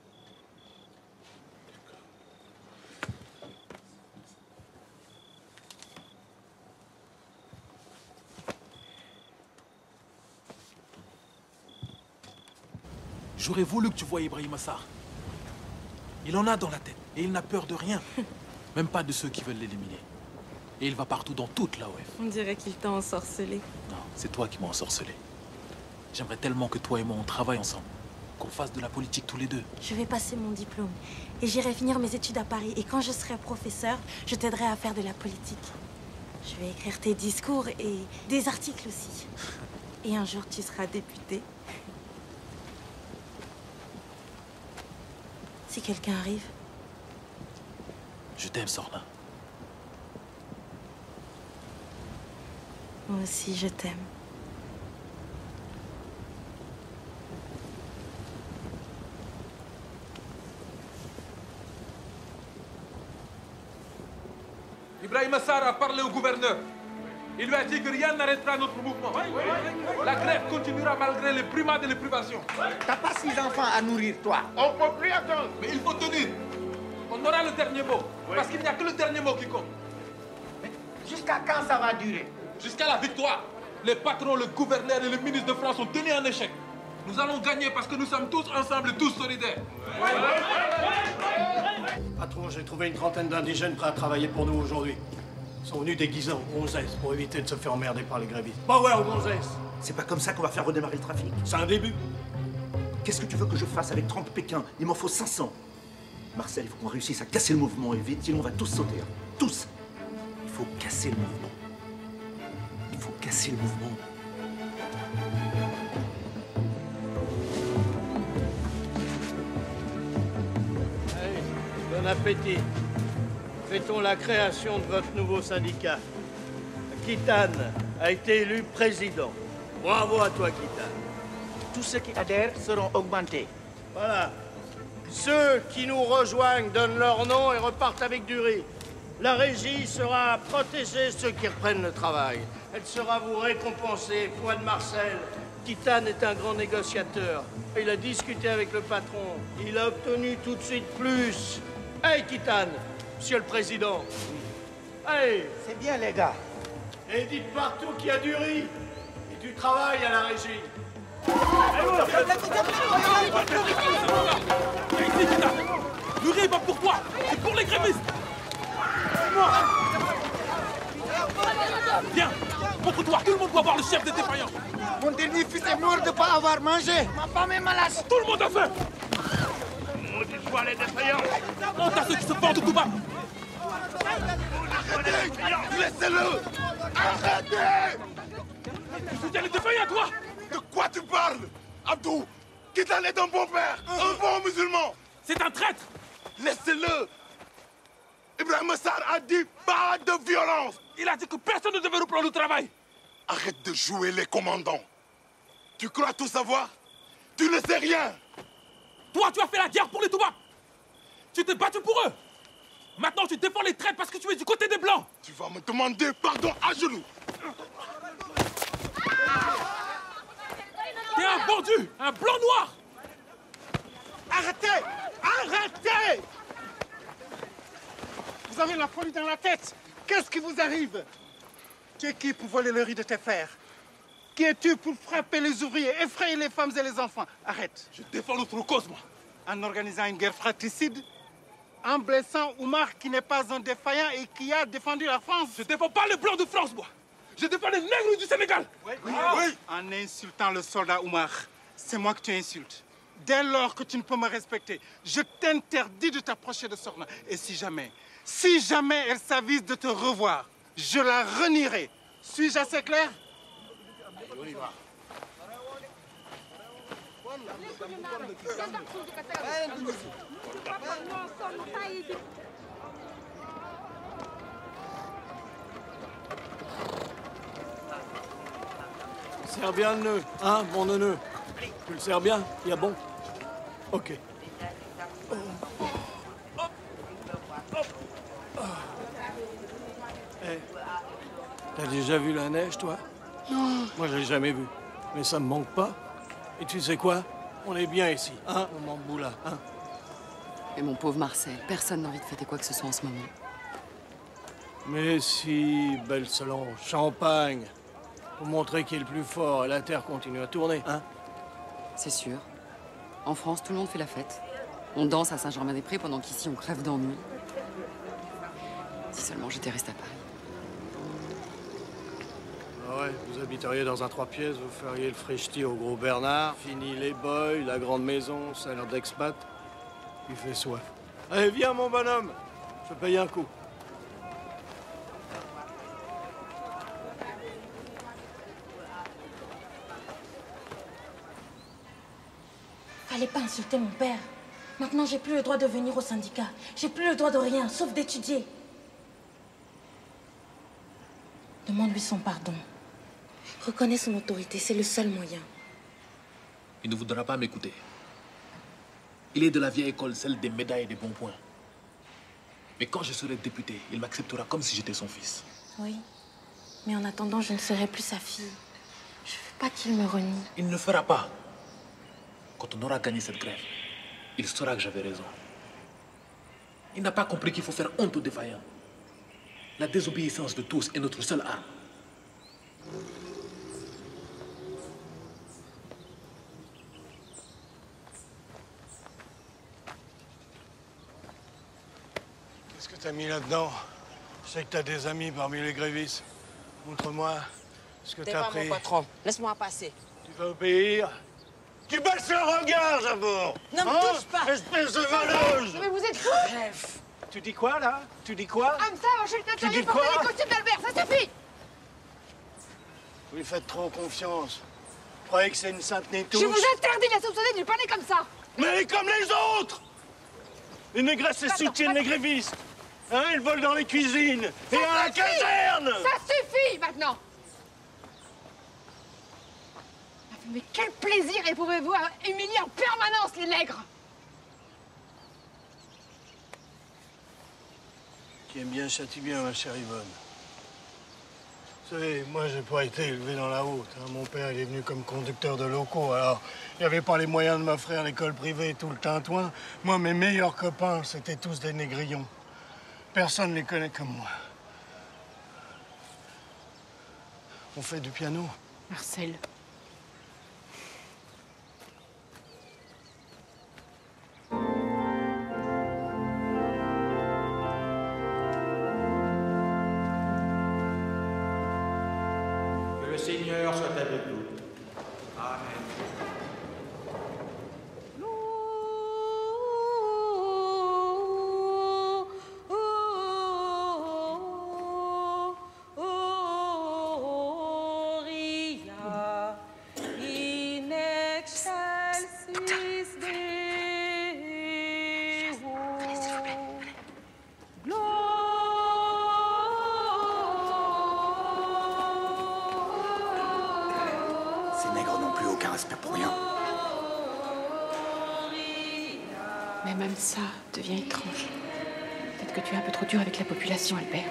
J'aurais voulu que tu voies Ibrahim Assar. Il en a dans la tête et il n'a peur de rien. Même pas de ceux qui veulent l'éliminer. Et il va partout dans toute la OF. On dirait qu'il t'a ensorcelé. Non, c'est toi qui m'as ensorcelé. J'aimerais tellement que toi et moi on travaille ensemble. Qu'on fasse de la politique tous les deux. Je vais passer mon diplôme et j'irai finir mes études à Paris. Et quand je serai professeur, je t'aiderai à faire de la politique. Je vais écrire tes discours et des articles aussi. Et un jour, tu seras député. Si quelqu'un arrive. Je t'aime, Sorna. Moi aussi, je t'aime. Ibrahim Assar a parlé au gouverneur. Il lui a dit que rien n'arrêtera notre mouvement. La grève continuera malgré les brimades et les privations. T'as pas 6 enfants à nourrir, toi. On ne peut plus attendre. Mais il faut tenir. On aura le dernier mot. Parce qu'il n'y a que le dernier mot qui compte. Jusqu'à quand ça va durer? Jusqu'à la victoire. Les patrons, le gouverneur et le ministre de France ont tenu un échec. Nous allons gagner parce que nous sommes tous ensemble et tous solidaires. Patron, j'ai trouvé une trentaine d'indigènes prêts à travailler pour nous aujourd'hui. Ils sont venus déguisés en gonzesses pour éviter de se faire emmerder par les grévistes. Bah ouais, en gonzesses. C'est pas comme ça qu'on va faire redémarrer le trafic. C'est un début. Qu'est-ce que tu veux que je fasse avec 30 Pékins? Il m'en faut 500. Marcel, il faut qu'on réussisse à casser le mouvement et vite, sinon on va tous sauter. Tous. Il faut casser le mouvement. Il faut casser le mouvement. Allez, bon appétit. Fêtons la création de votre nouveau syndicat. Kitane a été élu président. Bravo à toi, Kitane. Tous ceux qui adhèrent seront augmentés. Voilà. Ceux qui nous rejoignent donnent leur nom et repartent avec du riz. La régie sera à protéger ceux qui reprennent le travail. Elle sera vous récompenser, foi de Marcel. Kitane est un grand négociateur. Il a discuté avec le patron. Il a obtenu tout de suite plus. Hey, Kitane, monsieur le président. Hey. C'est bien, les gars. Et dites partout qu'il y a du riz et du travail à la régie. Le riz va pour toi. C'est pour les grévistes. Viens, montre-toi. Tout le monde doit voir le chef des défaillants. Mon dernier fils est mort de ne pas avoir mangé. Ma femme est malade. Tout le monde a faim. Maudit soit les défaillants. Honte à ceux qui se vendent tout bas. Laissez-le. Arrêtez. Tu soutiens les défaillants, toi? De quoi tu parles, Abdou? Kitane est un bon père, un bon musulman. C'est un traître. Laissez-le. Ibrahim Sarr a dit pas de violence. Il a dit que personne ne devait reprendre le travail. Arrête de jouer les commandants. Tu crois tout savoir? Tu ne sais rien. Toi, tu as fait la guerre pour les Toubabs. Tu t'es battu pour eux. Maintenant, tu défends les traîtres parce que tu es du côté des Blancs. Tu vas me demander pardon à genoux. T'es un vendu, un blanc-noir. Arrêtez! Arrêtez! Vous avez la folie dans la tête. Qu'est-ce qui vous arrive? Tu es qui pour voler le riz de tes frères? Qui es-tu pour frapper les ouvriers, effrayer les femmes et les enfants? Arrête. Je défends notre cause, moi. En organisant une guerre fratricide, en blessant Oumar qui n'est pas un défaillant et qui a défendu la France. Je défends pas les Blancs de France, moi. Je défends les nègres du Sénégal. Oui. En insultant le soldat Oumar, c'est moi que tu insultes. Dès lors que tu ne peux me respecter, je t'interdis de t'approcher de Sorna. Et si jamais elle s'avise de te revoir, je la renierai. Suis-je assez clair? Serre bien le nœud, hein, mon neuneu. Tu le serres bien? Il y a bon? Ok. Hey, t'as déjà vu la neige, toi? Non. Moi, je l'ai jamais vue. Mais ça me manque pas. Et tu sais quoi? On est bien ici, hein, mon Mamboula, hein? Et mon pauvre Marcel, personne n'a envie de fêter quoi que ce soit en ce moment. Mais si, belle Solange, champagne. Pour montrer qui est le plus fort et la Terre continue à tourner, hein? C'est sûr. En France, tout le monde fait la fête. On danse à Saint-Germain-des-Prés pendant qu'ici, on crève d'ennui. Si seulement j'étais restée à Paris. Ah ouais, vous habiteriez dans un 3 pièces, vous feriez le frichti au Gros Bernard, fini les boys, la grande maison, salaire d'expat. Il fait soif. Allez, viens, mon bonhomme. Je te paye un coup. Fallait pas insulter mon père. Maintenant, j'ai plus le droit de venir au syndicat. J'ai plus le droit de rien, sauf d'étudier. Demande-lui son pardon. Reconnais son autorité, c'est le seul moyen. Il ne voudra pas m'écouter. Il est de la vieille école, celle des médailles et des bons points. Mais quand je serai député, il m'acceptera comme si j'étais son fils. Oui. Mais en attendant, je ne serai plus sa fille. Je ne veux pas qu'il me renie. Il ne le fera pas. Quand on aura gagné cette grève, il saura que j'avais raison. Il n'a pas compris qu'il faut faire honte aux défaillants. La désobéissance de tous est notre seule arme. Qu'est-ce que t'as mis là-dedans? Je sais que t'as des amis parmi les grévistes. Montre-moi ce que t'as pris. Mon patron. Laisse-moi passer. Tu vas obéir? Tu baisses le regard, d'abord! Ne me touche pas! Espèce de voleuse! Mais vous êtes fou! Bref. Tu dis quoi, là? Tu dis quoi? Hamza, je vais Tu dis nettoyer pour quoi? les costumes d'Albert, ça suffit! Vous lui faites trop confiance. Vous croyez que c'est une sainte nétouche? Je vous interdis de la soupçonner d'une parler comme ça! Mais elle est comme les autres! Les négresses, elles soutiennent les grévistes. Hein, ils volent dans les cuisines et à la caserne! Ça suffit, maintenant! Mais quel plaisir éprouvez-vous à humilier en permanence les nègres? Qui aime bien châtie bien, ma chère Yvonne. Vous savez, moi, j'ai pas été élevé dans la haute. Hein. Mon père, il est venu comme conducteur de locaux. Alors, il n'y avait pas les moyens de m'offrir l'école privée et tout le tintouin. Moi, mes meilleurs copains, c'était tous des négrillons. Personne ne les connaît comme moi. On fait du piano. Marcel. Que le Seigneur soit avec nous. Amen. Ces nègres n'ont plus aucun respect pour rien. Mais même ça devient étrange. Peut-être que tu es un peu trop dur avec la population, Albert.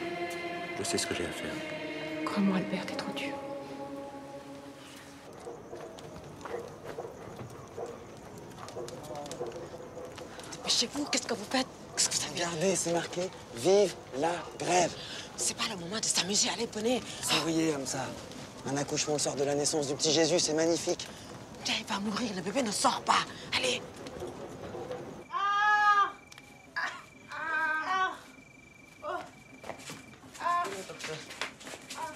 Je sais ce que j'ai à faire. Crois-moi, Albert, t'es trop dur. Dépêchez-vous, qu'est-ce que vous faites? Qu'est-ce que ça vient? Regardez, c'est marqué « Vive la grève ». C'est pas le moment de s'amuser, allez, venez. Souriez comme ça. Un accouchement le soir de la naissance du petit Jésus, c'est magnifique. Tiens, il va mourir, le bébé ne sort pas. Allez.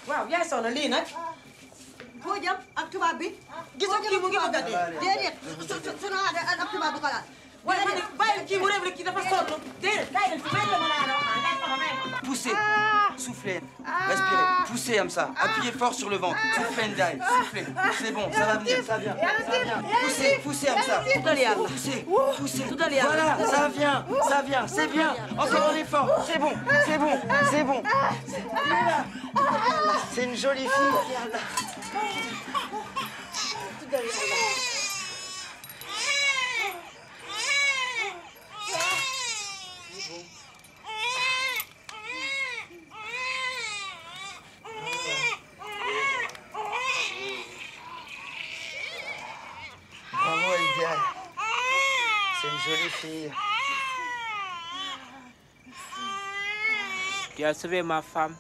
waaw yaay soxna lii nag foo jëm ak tubaab bi gisoo kii mu ngi bëgg a dee déedéet sunu aada ak tubaab bi ko laal wala ne bàyyi kii mu réew la kii dafa sonn déedéet kay leen si may la mën a wax ngay soxna may ma Poussez, soufflez, respirez, poussez comme ça, appuyez fort sur le ventre, soufflez Ndaye, soufflez, c'est bon, ça va venir, ça vient, poussez, poussez comme ça, poussez, poussez, voilà, ça vient, c'est bien, encore un effort, c'est bon, c'est bon, c'est bon, c'est une jolie fille, regarde. Bravo, Elvia. C'est une jolie fille. Tu as sauvé ma femme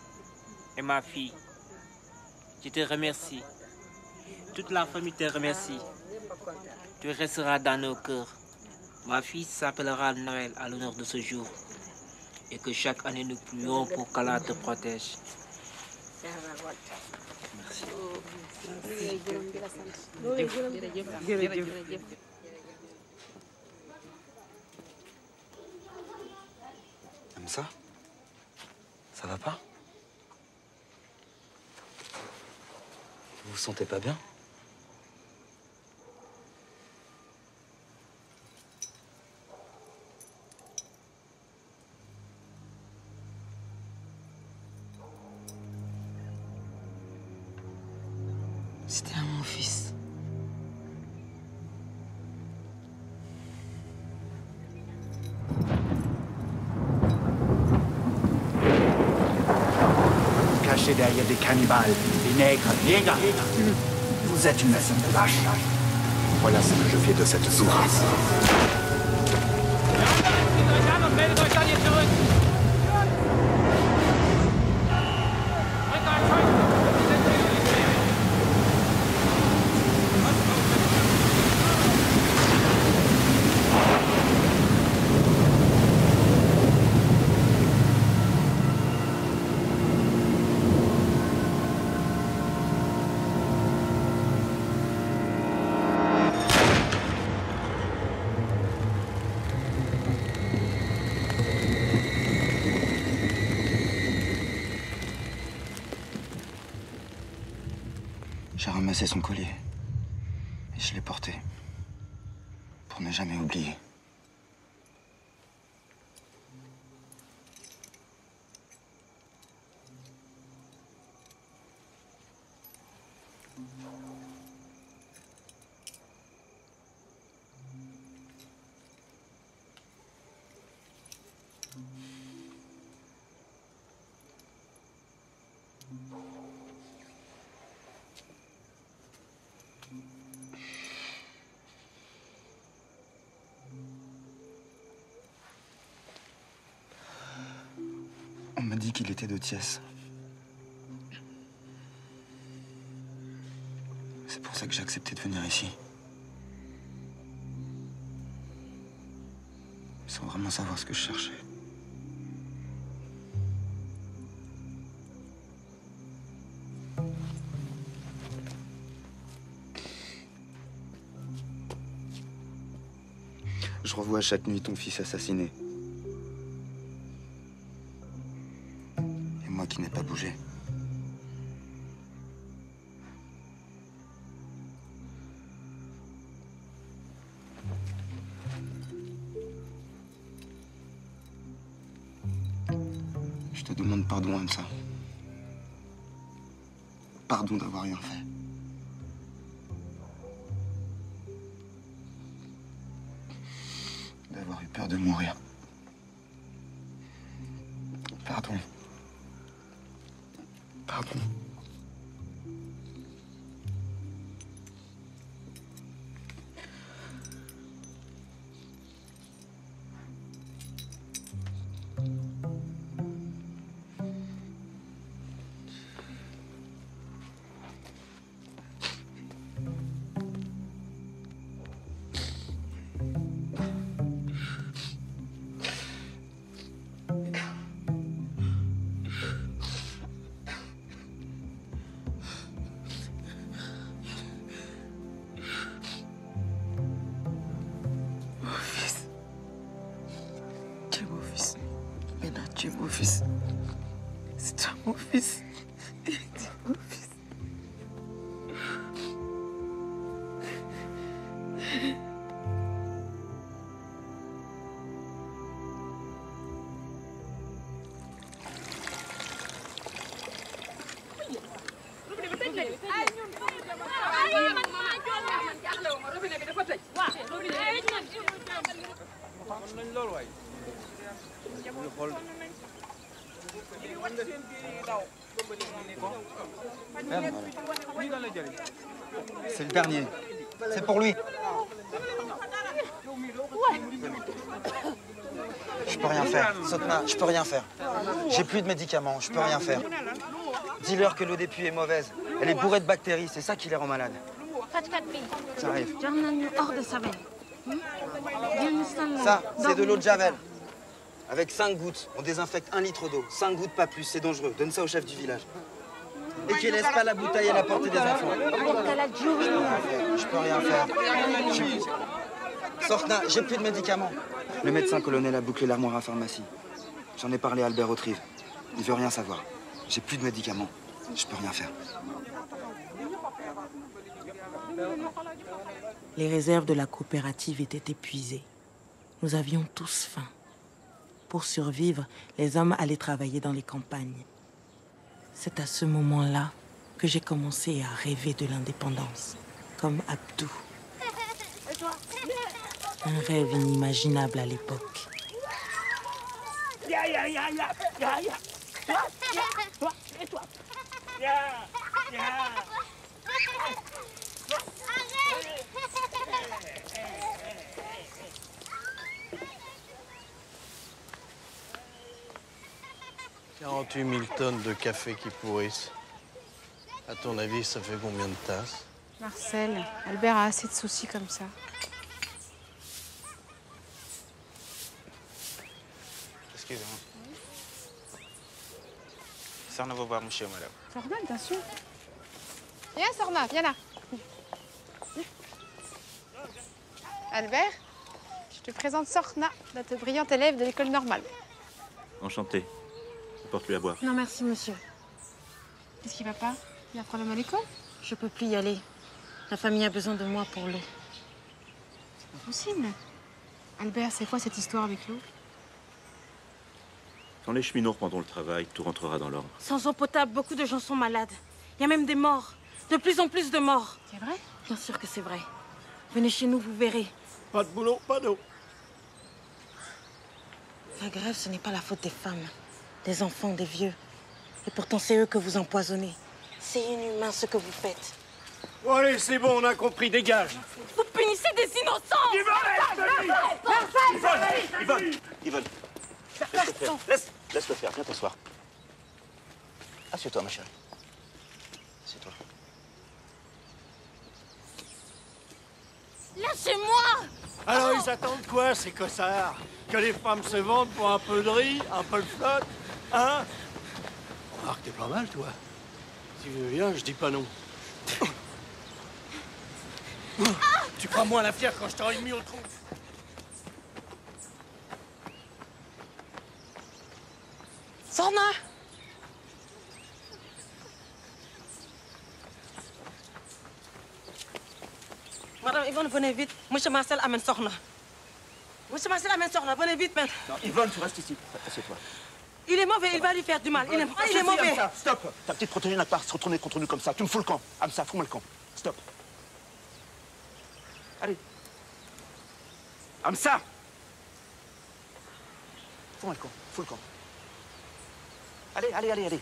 et ma fille. Je te remercie. Toute la famille te remercie. Tu resteras dans nos cœurs. Ma fille s'appellera Noël à l'honneur de ce jour. Et que chaque année nous prions pour qu'Allah te protège. Comme ça? Ça va pas? Vous vous sentez pas bien? C'était à mon fils. Cachez caché derrière des cannibales, des nègres, des gars. Vous êtes une nation de lâches. Voilà ce que je fais de cette sous-race. J'ai ramassé son collier. Et je l'ai porté. Pour ne jamais oublier. On m'a dit qu'il était de Thiès. C'est pour ça que j'ai accepté de venir ici. Sans vraiment savoir ce que je cherchais. Je revois chaque nuit ton fils assassiné. Et moi qui n'ai pas bougé. Je te demande pardon, Hamza. Pardon d'avoir rien fait. D'avoir eu peur de mourir. Pardon. Pardon. Tu es mon fils. C'est toi mon fils. Tu es mon fils. C'est le dernier. C'est pour lui. Je peux rien faire. Sotna, je peux rien faire. J'ai plus de médicaments, je peux rien faire. Dis-leur que l'eau des puits est mauvaise. Elle est bourrée de bactéries, c'est ça qui les rend malades. Ça arrive. Hors de sa veine. Ça, c'est de l'eau de Javel. Avec 5 gouttes, on désinfecte 1 litre d'eau. 5 gouttes, pas plus, c'est dangereux. Donne ça au chef du village. Et qu'il laisse pas la bouteille à la portée des enfants. Je peux rien faire. Sortna, j'ai plus de médicaments. Le médecin colonel a bouclé l'armoire à pharmacie. J'en ai parlé à Albert Autrive. Il veut rien savoir. J'ai plus de médicaments. Je peux rien faire. Les réserves de la coopérative étaient épuisées. Nous avions tous faim. Pour survivre, les hommes allaient travailler dans les campagnes. C'est à ce moment-là que j'ai commencé à rêver de l'indépendance, comme Abdou. Un rêve inimaginable à l'époque. Toi, et toi. « 48 000 tonnes de café qui pourrissent. À ton avis, ça fait combien de tasses? Marcel, Albert a assez de soucis comme ça. Excusez-moi. Sorna va voir monsieur, madame. Sorna, bien sûr. Viens, Sorna, viens là. Albert, je te présente Sorna, notre brillante élève de l'école normale. Enchanté. Apporte-lui à boire. Non, merci, monsieur. Qu'est-ce qui va pas? Il y a un problème à l'école? Je peux plus y aller. La famille a besoin de moi pour l'eau. C'est pas possible. Albert, c'est quoi cette histoire avec l'eau? Quand les cheminots reprendront le travail, tout rentrera dans l'ordre. Sans eau potable, beaucoup de gens sont malades. Il y a même des morts. De plus en plus de morts. C'est vrai? Bien sûr que c'est vrai. Venez chez nous, vous verrez. Pas de boulot, pas d'eau. La grève, ce n'est pas la faute des femmes, des enfants, des vieux. Et pourtant, c'est eux que vous empoisonnez. C'est inhumain ce que vous faites. Bon, allez, c'est bon, on a compris, dégage. Vous punissez des innocents! Yvonne, laisse-le faire, viens t'asseoir. Assieds-toi, ma chérie. Assieds-toi. Lâchez-moi! Alors, ils attendent quoi, ces cossards? Que les femmes se vendent pour un peu de riz, un peu de flotte, hein? Remarque, t'es pas mal, toi. Si tu veux bien, je dis pas non. Tu crois moins à la fière quand je t'aurais mis au trou. Sorna! Madame Yvonne, venez vite. Monsieur Marcel amène Sorna. Monsieur Marcel amène Sorna, venez vite, maintenant. Non, Yvonne, tu restes ici. Assieds-toi. Il est mauvais, il va lui faire du mal. Il est mauvais. Amsa, stop. Ta petite protégée n'a pas à se retourner contre nous comme ça. Tu me fous le camp. Amsa, fous-moi le camp. Stop. Allez. Amsa! Fous-moi le camp. Fous le camp. Allez, allez, allez, allez.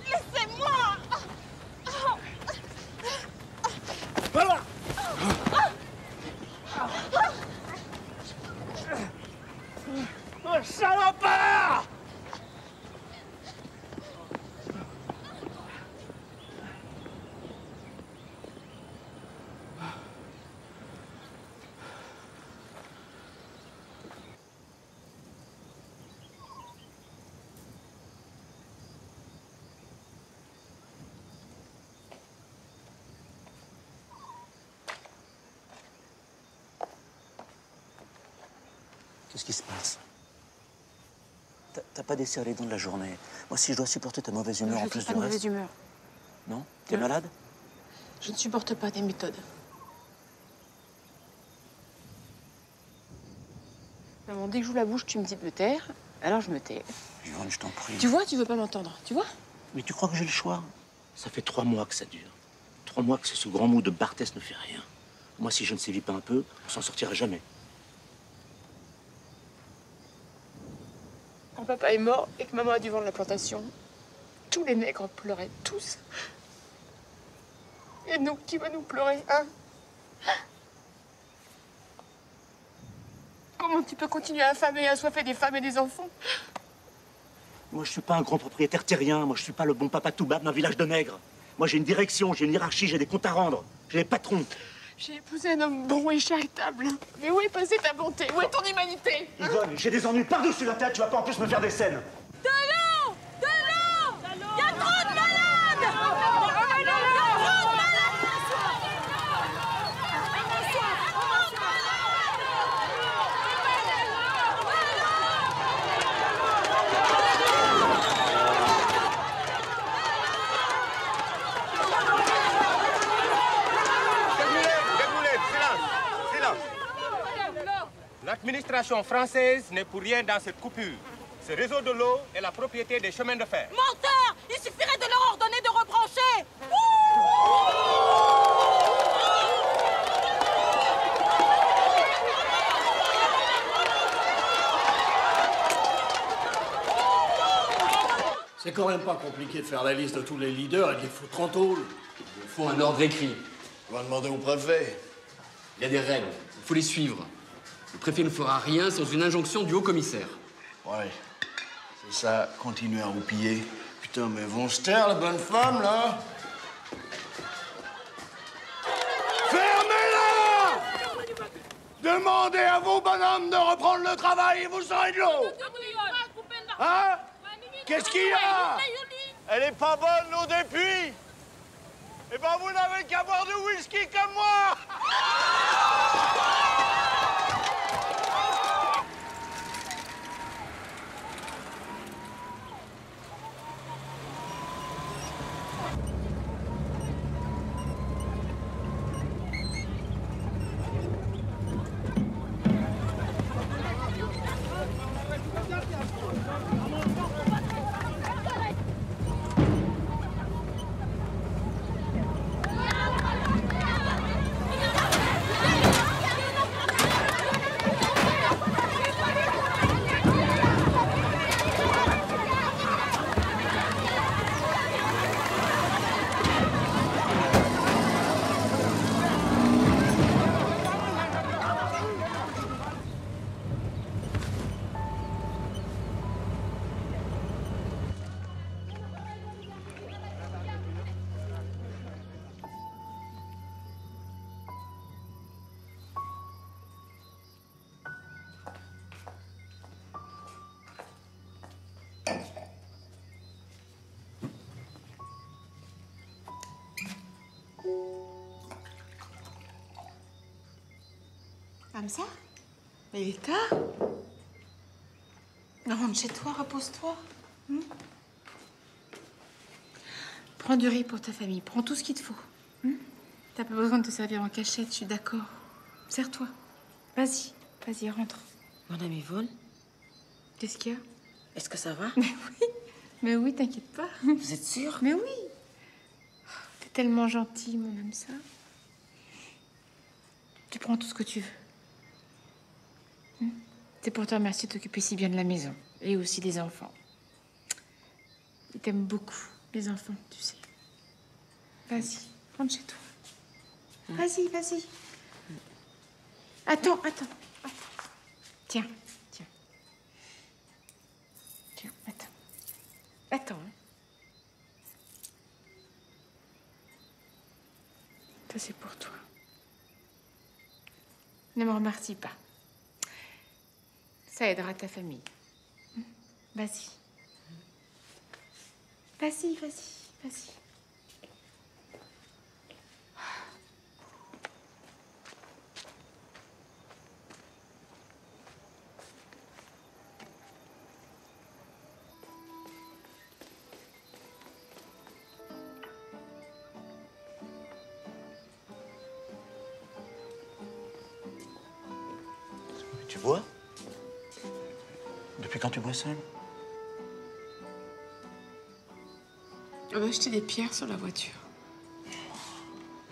Laissez-moi! Voilà! Oh, salopard! Qu'est-ce qui se passe? T'as pas desserré les dents de la journée. Moi, si je dois supporter ta mauvaise humeur en plus du Je ne suis pas de reste... mauvaise humeur. Non? T'es malade? Je ne supporte pas tes méthodes. Maman, dès que j'ouvre la bouche, tu me dis de me taire, alors je me tais. Yvonne, je t'en prie. Tu vois, tu veux pas m'entendre, tu vois? Mais tu crois que j'ai le choix? Ça fait 3 mois que ça dure. 3 mois que ce grand mot de Barthès ne fait rien. Moi, si je ne sévis pas un peu, on s'en sortira jamais. Quand papa est mort et que maman a dû vendre la plantation, tous les nègres pleuraient, tous. Et nous, qui va nous pleurer, hein? Comment tu peux continuer à affamer et à assoiffer des femmes et des enfants? Moi, je suis pas un grand propriétaire terrien. Moi, je suis pas le bon papa Toubab d'un village de nègres. Moi, j'ai une direction, j'ai une hiérarchie, j'ai des comptes à rendre. J'ai des patrons. J'ai épousé un homme bon et charitable. Mais où est passée ta bonté? Où est ton humanité? Yvonne, j'ai des ennuis par-dessus la tête. Tu vas pas en plus me faire des scènes. De l'eau! De l'eau! Il y a trop de malades! L'administration française n'est pour rien dans cette coupure. Ce réseau de l'eau est la propriété des chemins de fer. Menteur! Il suffirait de leur ordonner de rebrancher! C'est quand même pas compliqué de faire la liste de tous les leaders et de les foutre en tôle. Il faut un ordre écrit. On va demander au préfet. Il y a des règles, il faut les suivre. Le préfet ne fera rien sans une injonction du haut-commissaire. Ouais, c'est ça, continuer à roupiller. Putain, mais vont se taire, la bonne femme, là. Fermez-la! Demandez à vos bonhommes de reprendre le travail et vous serez de l'eau. Hein? Qu'est-ce qu'il y a? Elle est pas bonne, l'eau des puits. Eh ben, vous n'avez qu'à boire du whisky comme moi. Hamza? Mais il est tard. Rentre chez toi, repose-toi. Prends du riz pour ta famille, prends tout ce qu'il te faut. T'as pas besoin de te servir en cachette, je suis d'accord. Serre-toi. Vas-y, vas-y, rentre. Madame Yvonne? Qu'est-ce qu'il y a? Est-ce que ça va? Mais oui, t'inquiète pas. Vous êtes sûre? Mais oui. T'es tellement gentil, mon Hamza. Tu prends tout ce que tu veux. C'est pour te remercier de t'occuper si bien de la maison. Et aussi des enfants. Ils t'aiment beaucoup, les enfants, tu sais. Vas-y, rentre chez toi. Vas-y, vas-y. Attends. Tiens. Tiens, attends. Attends. Ça, c'est pour toi. Ne me remercie pas. Ça aidera ta famille. Vas-y. Vas-y. Tu bois? Depuis quand tu bois seul? On va acheter des pierres sur la voiture.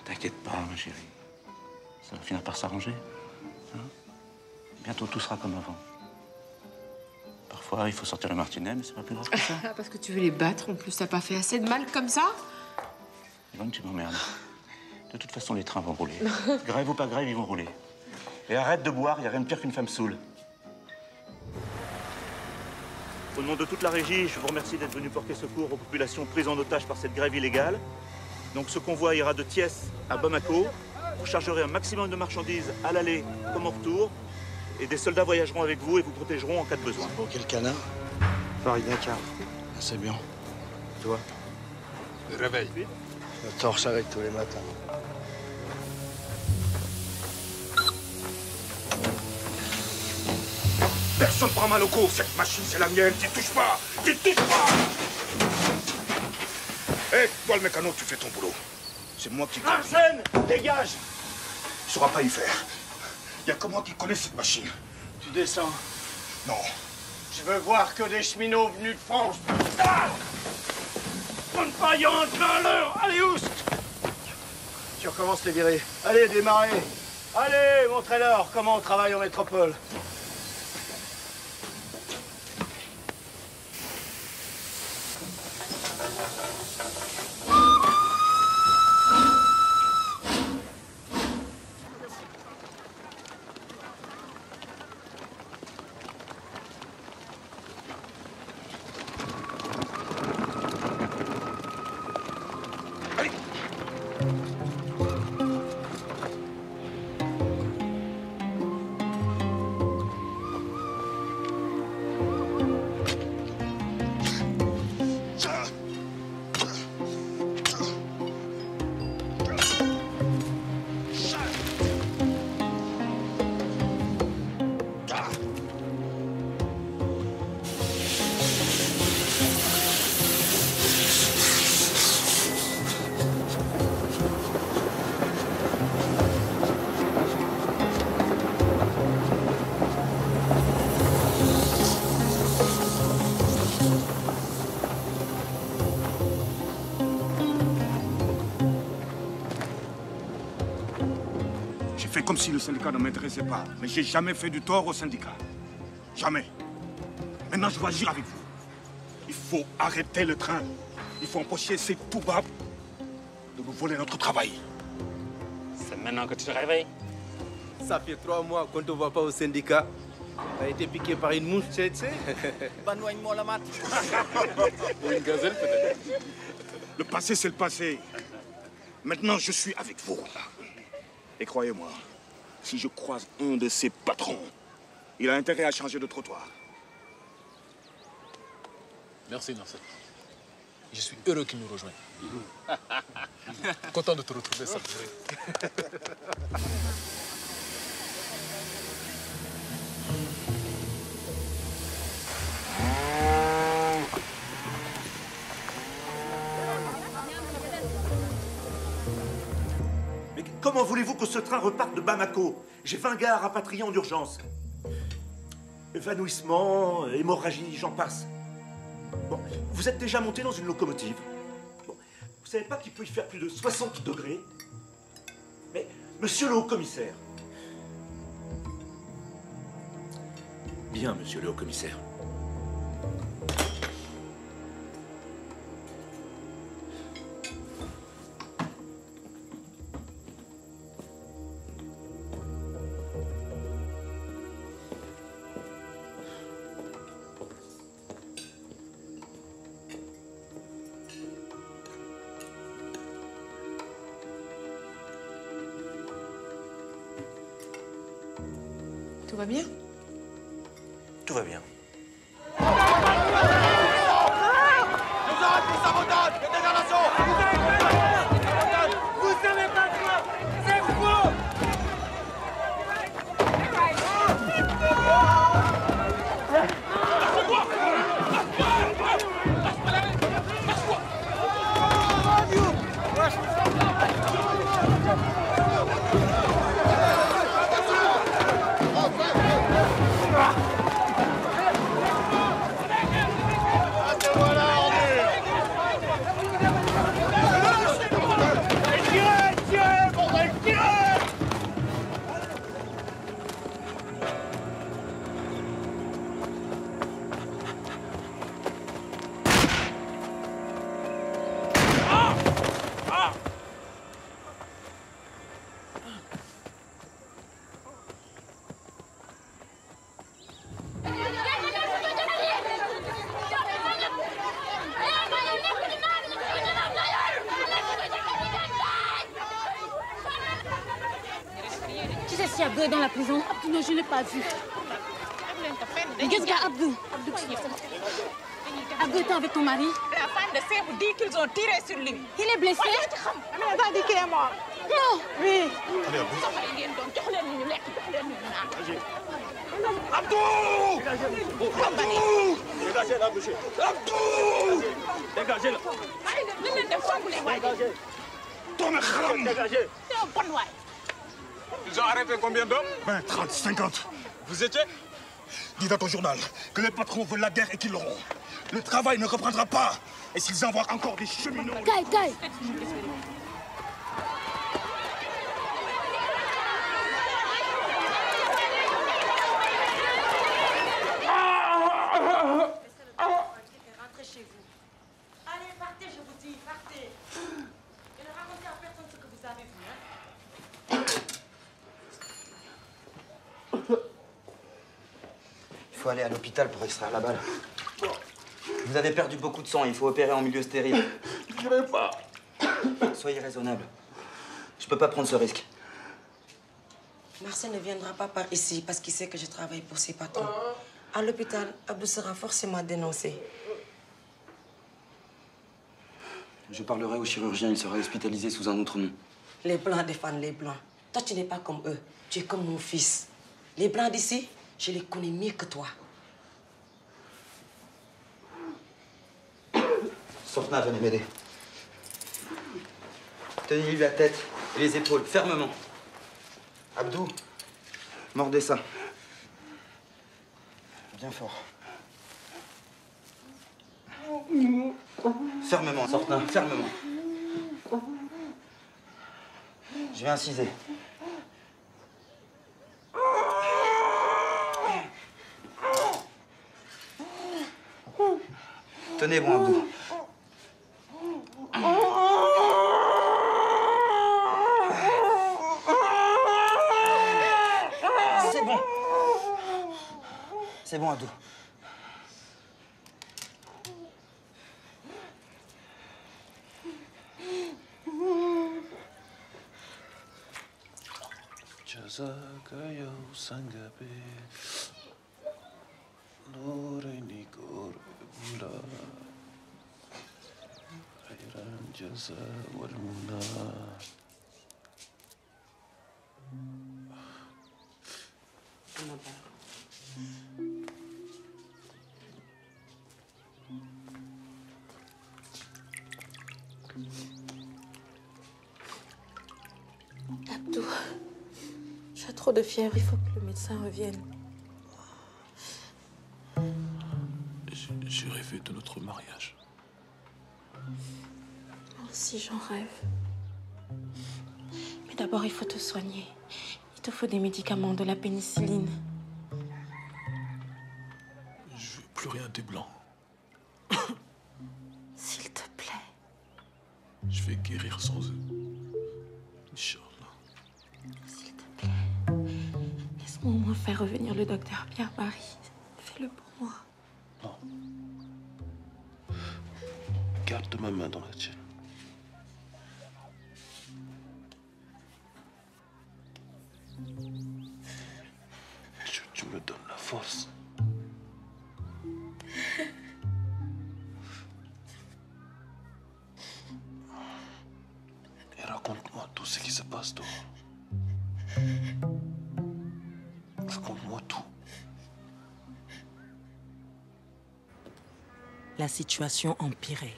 T'inquiète pas, ma chérie. Ça va finir par s'arranger. Hein? Bientôt, tout sera comme avant. Parfois, il faut sortir le martinet, mais c'est pas plus grave que ça. Parce que tu veux les battre, en plus, t'as pas fait assez de mal comme ça? Yvonne, tu m'emmerdes. De toute façon, les trains vont rouler. Grève ou pas grève, ils vont rouler. Et arrête de boire, il n'y a rien de pire qu'une femme saoule. Au nom de toute la régie, je vous remercie d'être venu porter secours aux populations prises en otage par cette grève illégale. Donc ce convoi ira de Thiès à Bamako. Vous chargerez un maximum de marchandises à l'aller comme au retour. Et des soldats voyageront avec vous et vous protégeront en cas de besoin. Pour quel canard? Paris-Dakar. Ah, c'est bien. Toi? Le réveil. Le torche avec tous les matins. Personne prend mal au cours, cette machine, c'est la mienne. T'y touches pas! T'y touches pas! Hé, toi le mécano, tu fais ton boulot. C'est moi qui... Arsène, dégage! Il saura pas y faire. Il y a que moi qui connais cette machine. Tu descends. Non, Je veux voir que des cheminots venus de France. Ah! Bonne paillante, à l'heure. Allez, oust! Tu recommences les virées. Allez, démarrez. Allez, montrez-leur comment on travaille en métropole. Comme si le syndicat ne m'intéressait pas. Mais j'ai jamais fait du tort au syndicat. Jamais. Maintenant, je dois agir avec vous. Il faut arrêter le train. Il faut empocher ces toubabs de nous voler notre travail. C'est maintenant que tu te réveilles? Ça fait 3 mois qu'on ne te voit pas au syndicat. Tu as été piqué par une mouche, tu sais. Banoigne-moi la mat. Ou une gazelle, peut-être. Le passé, c'est le passé. Maintenant, je suis avec vous. Et croyez-moi, si je croise un de ces patrons, il a intérêt à changer de trottoir. Merci, Narcisse. Je suis heureux qu'il nous rejoigne. Content de te retrouver, ça. Comment voulez-vous que ce train reparte de Bamako? J'ai 20 gars à rapatrier en urgence. Évanouissement, hémorragie, j'en passe. Bon, vous êtes déjà monté dans une locomotive. Bon, vous savez pas qu'il peut y faire plus de 60 degrés? Mais, monsieur le haut-commissaire. Bien, monsieur le haut-commissaire. Tout va bien? Tout va bien. Je vous arrête pour sabotage! Faites dégradation! Vous savez pas quoi! C'est faux! Si Abdou est dans la prison? Abdou, non, je ne l'ai pas vu. Qu'est-ce qu'il y a, Abdou? Abdou était avec ton mari? La femme de Sébou dit qu'ils ont tiré sur lui. Il est blessé? Mais elle a dit qu'il est mort. Non. Oui. Abdou! Abdou! Dégagez-la, monsieur. Abdou! Dégagez-la. Dégagez. Tourne, Kharam! Dégagez. C'est un bon noir. Ils ont arrêté combien d'hommes? 20, 30, 50. Vous étiez? Dis dans ton journal que les patrons veulent la guerre et qu'ils l'auront. Le travail ne reprendra pas. Et s'ils envoient encore des cheminots... Taille. Rentrez chez vous. Allez, partez, je vous dis, partez. Et ne racontez à personne ce que vous avez vu, hein. Il faut aller à l'hôpital pour extraire la balle. Vous avez perdu beaucoup de sang, il faut opérer en milieu stérile. Je vais pas. Soyez raisonnable. Je peux pas prendre ce risque. Marcel ne viendra pas par ici parce qu'il sait que je travaille pour ses patrons. À l'hôpital, Abdou sera forcément dénoncé. Je parlerai au chirurgien, il sera hospitalisé sous un autre nom. Les Blancs défendent les Blancs. Toi, tu n'es pas comme eux. Tu es comme mon fils. Les Blancs d'ici, je les connais mieux que toi. Sortna, venez m'aider. Tenez-lui la tête et les épaules, fermement. Abdou, mordez ça. Bien fort. Fermement, Sortna, fermement. Je vais inciser. Tenez bon, Abdou. C'est bon. C'est bon, Abdou. Jazakayo sangabe Norini Gorbula Hayran Jaza Walmuna. Abdou, j'ai trop de fièvre, il faut que le médecin revienne. J'ai rêvé de notre mariage. Moi aussi, j'en rêve. Mais d'abord, il faut te soigner. Il te faut des médicaments, de la pénicilline. Je veux plus rien des Blancs. S'il te plaît. Je vais guérir sans eux. Inch'Allah. S'il te plaît. Laisse-moi au moins faire revenir le docteur Pierre-Marie. Fais-le pour moi. Non. Garde ma main dans la tienne. Tu me donnes la force. Et raconte-moi tout ce qui se passe dehors. Raconte-moi tout. La situation empirait.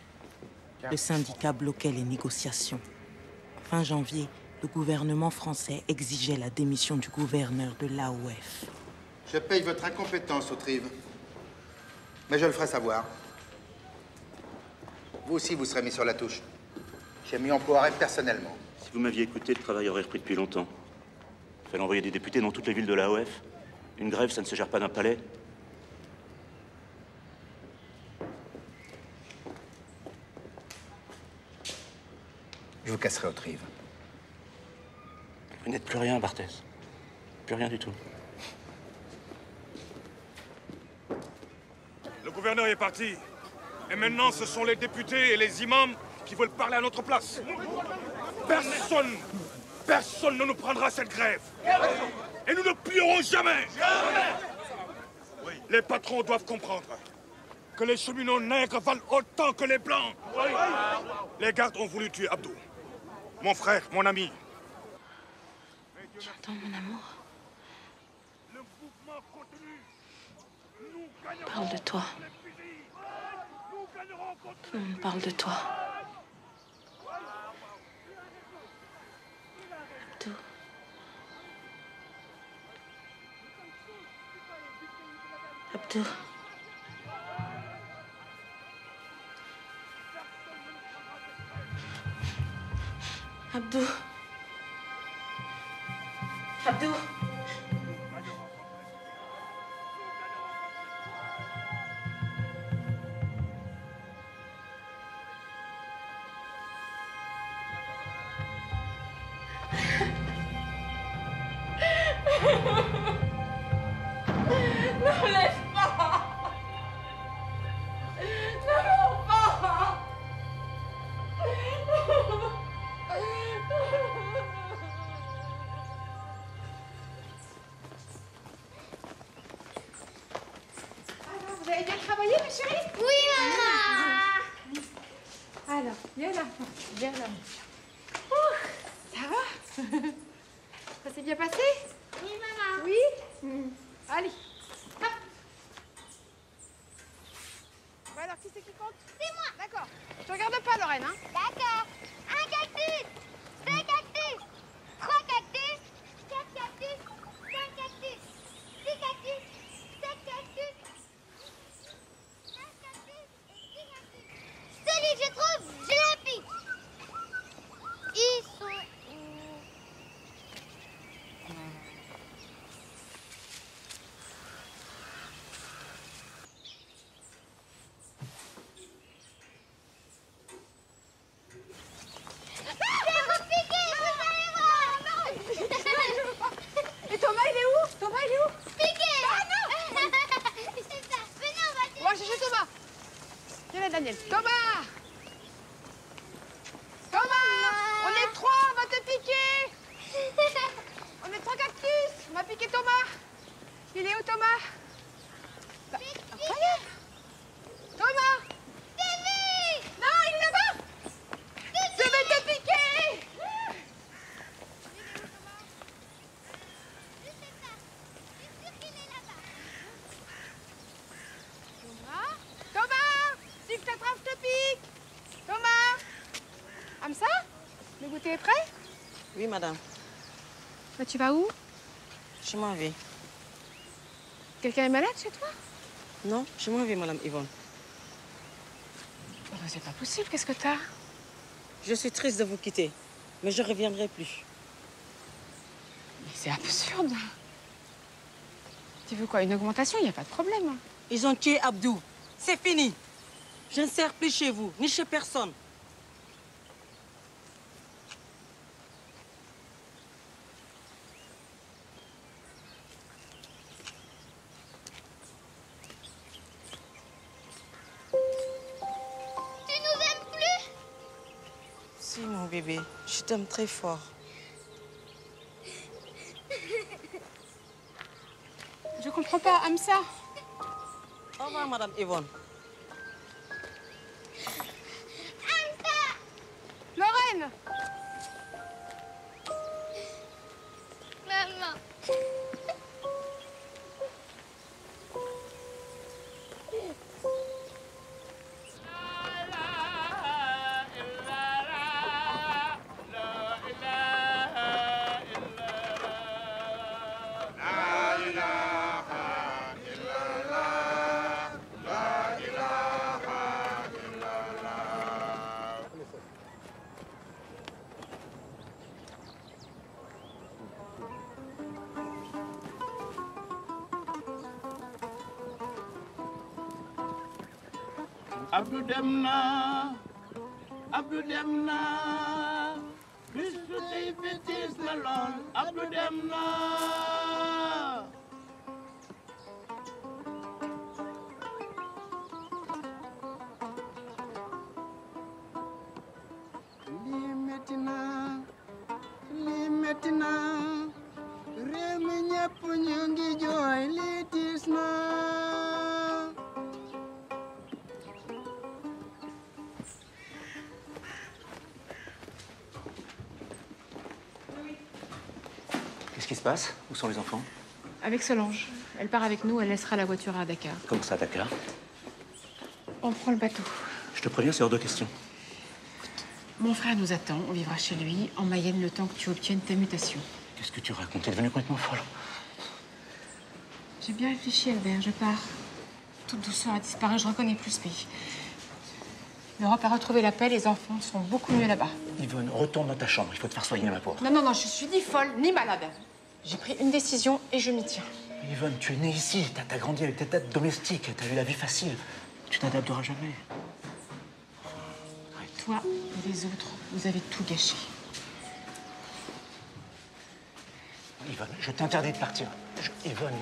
Le syndicat bloquait les négociations. Fin janvier, le gouvernement français exigeait la démission du gouverneur de l'AOF. Je paye votre incompétence, Autrive. Mais je le ferai savoir. Vous aussi, vous serez mis sur la touche. Je m'y emploierai personnellement. Si vous m'aviez écouté, le travail aurait repris depuis longtemps. Il fallait envoyer des députés dans toutes les villes de l'AOF. Une grève, ça ne se gère pas d'un palais. Je vous casserai Autrive. Vous n'êtes plus rien, Barthès. Plus rien du tout. Le gouverneur est parti. Et maintenant, ce sont les députés et les imams qui veulent parler à notre place. Personne ne nous prendra cette grève. Et nous ne plierons jamais. Les patrons doivent comprendre que les cheminots nègres valent autant que les blancs. Les gardes ont voulu tuer Abdou. Mon frère, mon ami. Tu entends, mon amour? Parle de toi. Tout le monde parle de toi. Abdou. Abdou. Abdou. Abdou. Non, laisse pas. Non, pas. Vous avez bien travaillé, ma chérie? Oui, maman. Alors, viens là. Viens là. Ouh, ça va? Ça s'est bien passé? Oui, maman. Oui? Allez. Hop. Bon alors, qui c'est qui compte? C'est moi. D'accord. Tu regardes pas, Lorraine, hein? D'accord. 1 cactus, 2 cactus, 3 cactus, 4 cactus, 5 cactus, 6 cactus, 7 cactus, 9 cactus et 10 cactus. Celui que je trouve, je le pique. Ils sont où? Et Thomas, il est où? Thomas, il est où? Piqué. Ah non. C'est ça. Venez, on va On va chercher Thomas. Viens là, Daniel. Thomas! Thomas! On est 3, on va te piquer! On est 3 cactus! On va piquer Thomas! Il est où, Thomas? Là. Incroyable! Thomas! Bébé! Non, il est là-bas! Je vais te piquer! Thomas? Thomas! Si je t'attrape, je te pique! Thomas! Hamza? Le goûter est prêt? Oui, madame. Bah, tu vas où? Je m'en vais. Quelqu'un est malade chez toi? Non, je m'en vais, madame Yvonne. Oh, bah, c'est pas possible, qu'est-ce que t'as? Je suis triste de vous quitter, mais je ne reviendrai plus. Mais c'est absurde. Tu veux quoi, une augmentation? Il n'y a pas de problème. Ils ont tué Abdou. C'est fini. Je ne sers plus chez vous, ni chez personne. Tu nous aimes plus? Si, mon bébé, je t'aime très fort. Je comprends pas, Hamza. Au revoir, madame Yvonne. Lorraine! Maman. Abdou dem na Abdou dem na bis bu tey bi tiis na lool Abdou dem na lii metti na réew mi ñépp ñu ngi jooy lii tiis na Qu'est-ce qui se passe? Où sont les enfants? Avec Solange. Elle part avec nous, elle laissera la voiture à Dakar. Comment ça, Dakar? On prend le bateau. Je te préviens, c'est hors de question. Mon frère nous attend, on vivra chez lui, en Mayenne, le temps que tu obtiennes ta mutation. Qu'est-ce que tu racontes? T'es devenue complètement folle. J'ai bien réfléchi, Albert. Je pars. Toute douceur a disparu. Je reconnais plus ce pays. L'Europe a retrouvé la paix. Les enfants sont beaucoup mieux là-bas. Yvonne, retourne dans ta chambre. Il faut te faire soigner, ma pauvre. Non, non, non. Je suis ni folle, ni malade. J'ai pris une décision et je m'y tiens. Yvonne, tu es née ici. T'as grandi avec tes têtes domestiques. T'as eu la vie facile. Tu t'adapteras jamais. Toi et les autres, vous avez tout gâché. Yvonne, je t'interdis de partir. Yvonne,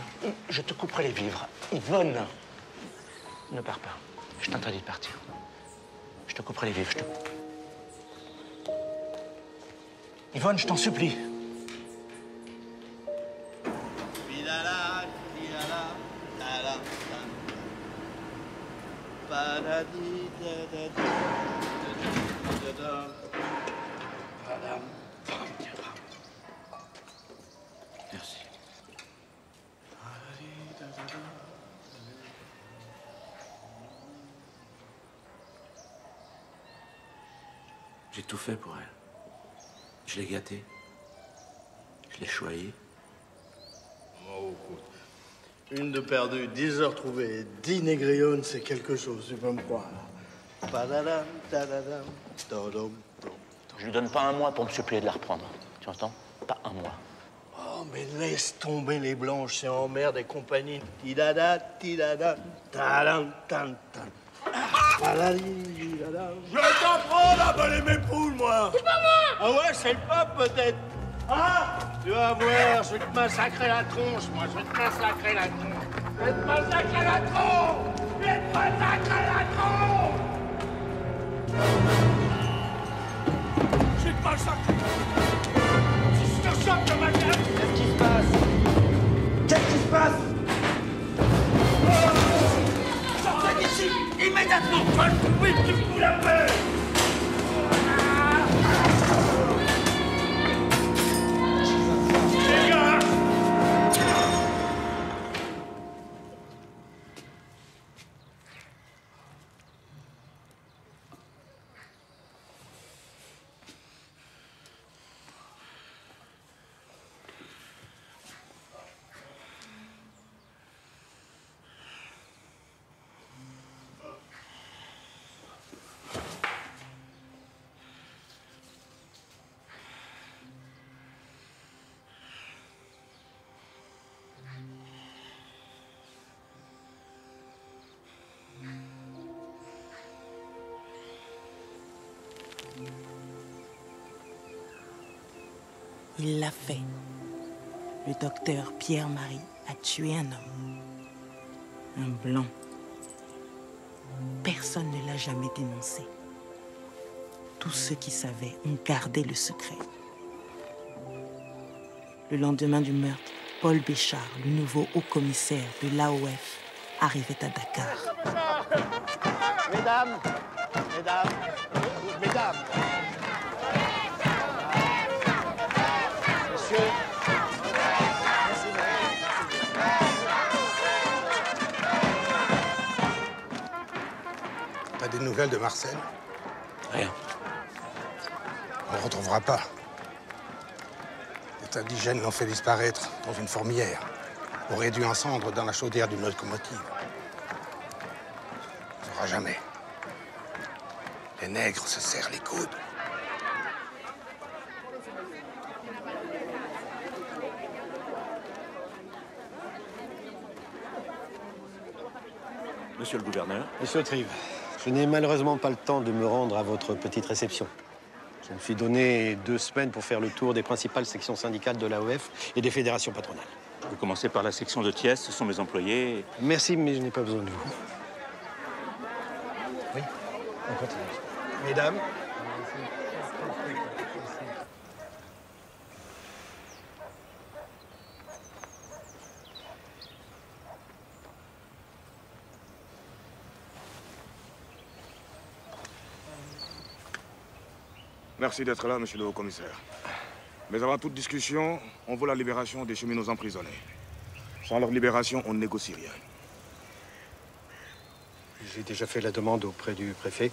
je te couperai les vivres. Yvonne, ne pars pas. Je t'interdis de partir. Je te couperai les vivres. Yvonne, je t'en supplie. Merci. J'ai tout fait pour elle. Je l'ai gâtée. Je l'ai choyée. Oh, écoute, une de perdue, 10 heures trouvées, 10 négrillonnes, c'est quelque chose, tu peux me croire. Padadam, tadadam, tadam, tom. Je lui donne pas un mois pour me supplier de la reprendre. Tu entends? Pas un mois. Oh, mais laisse tomber les blanches, c'est emmerde et compagnie. Tidada, tidada, tadam, tam, tam. Je t'apprends là, balayer mes poules, moi. C'est pas moi. Ah ouais, c'est le peuple, peut-être. Ah, tu vas voir, je vais te massacrer la tronche, moi, je vais te massacrer la tronche. Je vais te massacrer la tronche. Je vais te massacrer la tronche. Je vais te massacrer. Si je te chope de ma gueule. Qu'est-ce qui se passe? Qu'est-ce qui se passe? Sortez d'ici, immédiatement. Je vais te couper, tu fous la paix. Il l'a fait. Le docteur Pierre-Marie a tué un homme. Un blanc. Personne ne l'a jamais dénoncé. Tous ceux qui savaient ont gardé le secret. Le lendemain du meurtre, Paul Béchard, le nouveau haut-commissaire de l'AOF, arrivait à Dakar. Mesdames, mesdames, mesdames. Monsieur. T'as des nouvelles de Marcel? Rien. On ne le retrouvera pas. Les indigènes l'ont fait disparaître dans une fourmilière, ou réduit en cendres dans la chaudière d'une locomotive. On ne saura jamais. Les nègres se serrent les coudes. Monsieur le gouverneur. Monsieur Trive, je n'ai malheureusement pas le temps de me rendre à votre petite réception. Je me suis donné 2 semaines pour faire le tour des principales sections syndicales de l'AOF et des fédérations patronales. Vous commencez par la section de Thiès, ce sont mes employés. Merci, mais je n'ai pas besoin de vous. Oui, on continue. Mesdames. Merci d'être là, monsieur le haut-commissaire. Mais avant toute discussion, on veut la libération des cheminots emprisonnés. Sans leur libération, on ne négocie rien. J'ai déjà fait la demande auprès du préfet.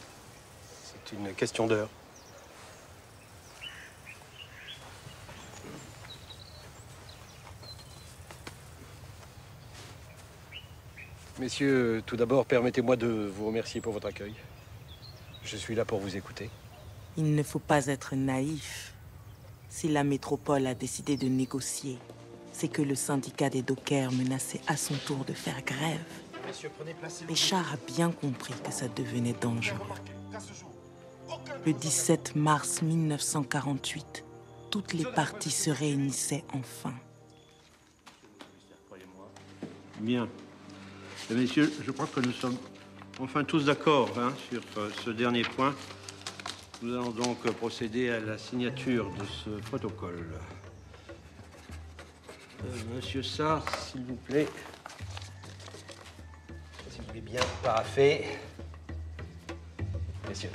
C'est une question d'heure. Messieurs, tout d'abord, permettez-moi de vous remercier pour votre accueil. Je suis là pour vous écouter. Il ne faut pas être naïf. Si la métropole a décidé de négocier, c'est que le syndicat des dockers menaçait à son tour de faire grève. Béchar a bien compris que ça devenait dangereux. Le 17 mars 1948, toutes les parties se réunissaient enfin. Bien. Messieurs, je crois que nous sommes enfin tous d'accord sur ce dernier point. Nous allons donc procéder à la signature de ce protocole. Monsieur Sarr, s'il vous plaît. Si vous voulez bien paraffer. Messieurs.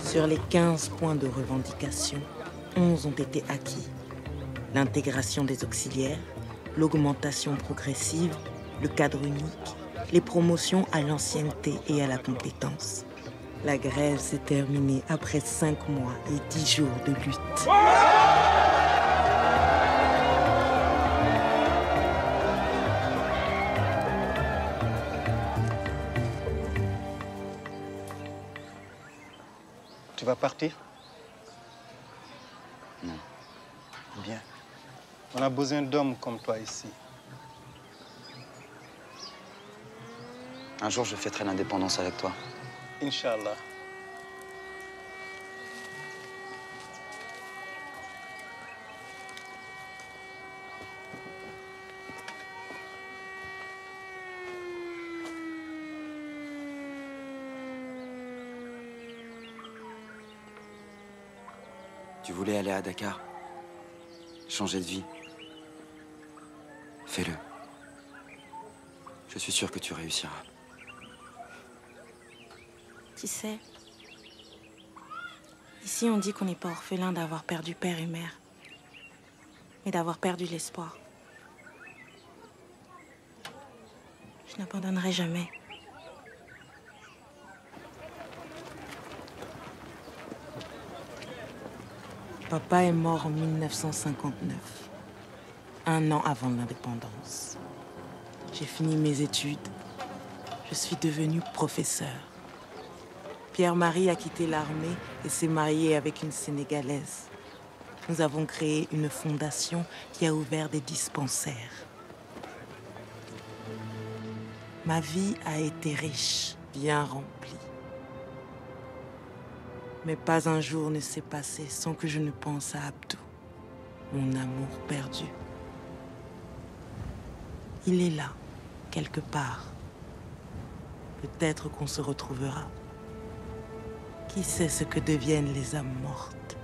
Sur les 15 points de revendication, 11 ont été acquis. L'intégration des auxiliaires, l'augmentation progressive, le cadre unique, les promotions à l'ancienneté et à la compétence. La grève s'est terminée après 5 mois et 10 jours de lutte. Tu vas partir? Non. Bien. On a besoin d'hommes comme toi ici. Un jour, je fêterai l'indépendance avec toi. Inch'Allah. Tu voulais aller à Dakar, changer de vie. Fais-le. Je suis sûr que tu réussiras. Tu sais, ici on dit qu'on n'est pas orphelin d'avoir perdu père et mère, mais d'avoir perdu l'espoir. Je n'abandonnerai jamais. Papa est mort en 1959, un an avant l'indépendance. J'ai fini mes études. Je suis devenue professeure. Pierre-Marie a quitté l'armée et s'est marié avec une Sénégalaise. Nous avons créé une fondation qui a ouvert des dispensaires. Ma vie a été riche, bien remplie. Mais pas un jour ne s'est passé sans que je ne pense à Abdou, mon amour perdu. Il est là, quelque part. Peut-être qu'on se retrouvera. Qui sait ce que deviennent les âmes mortes?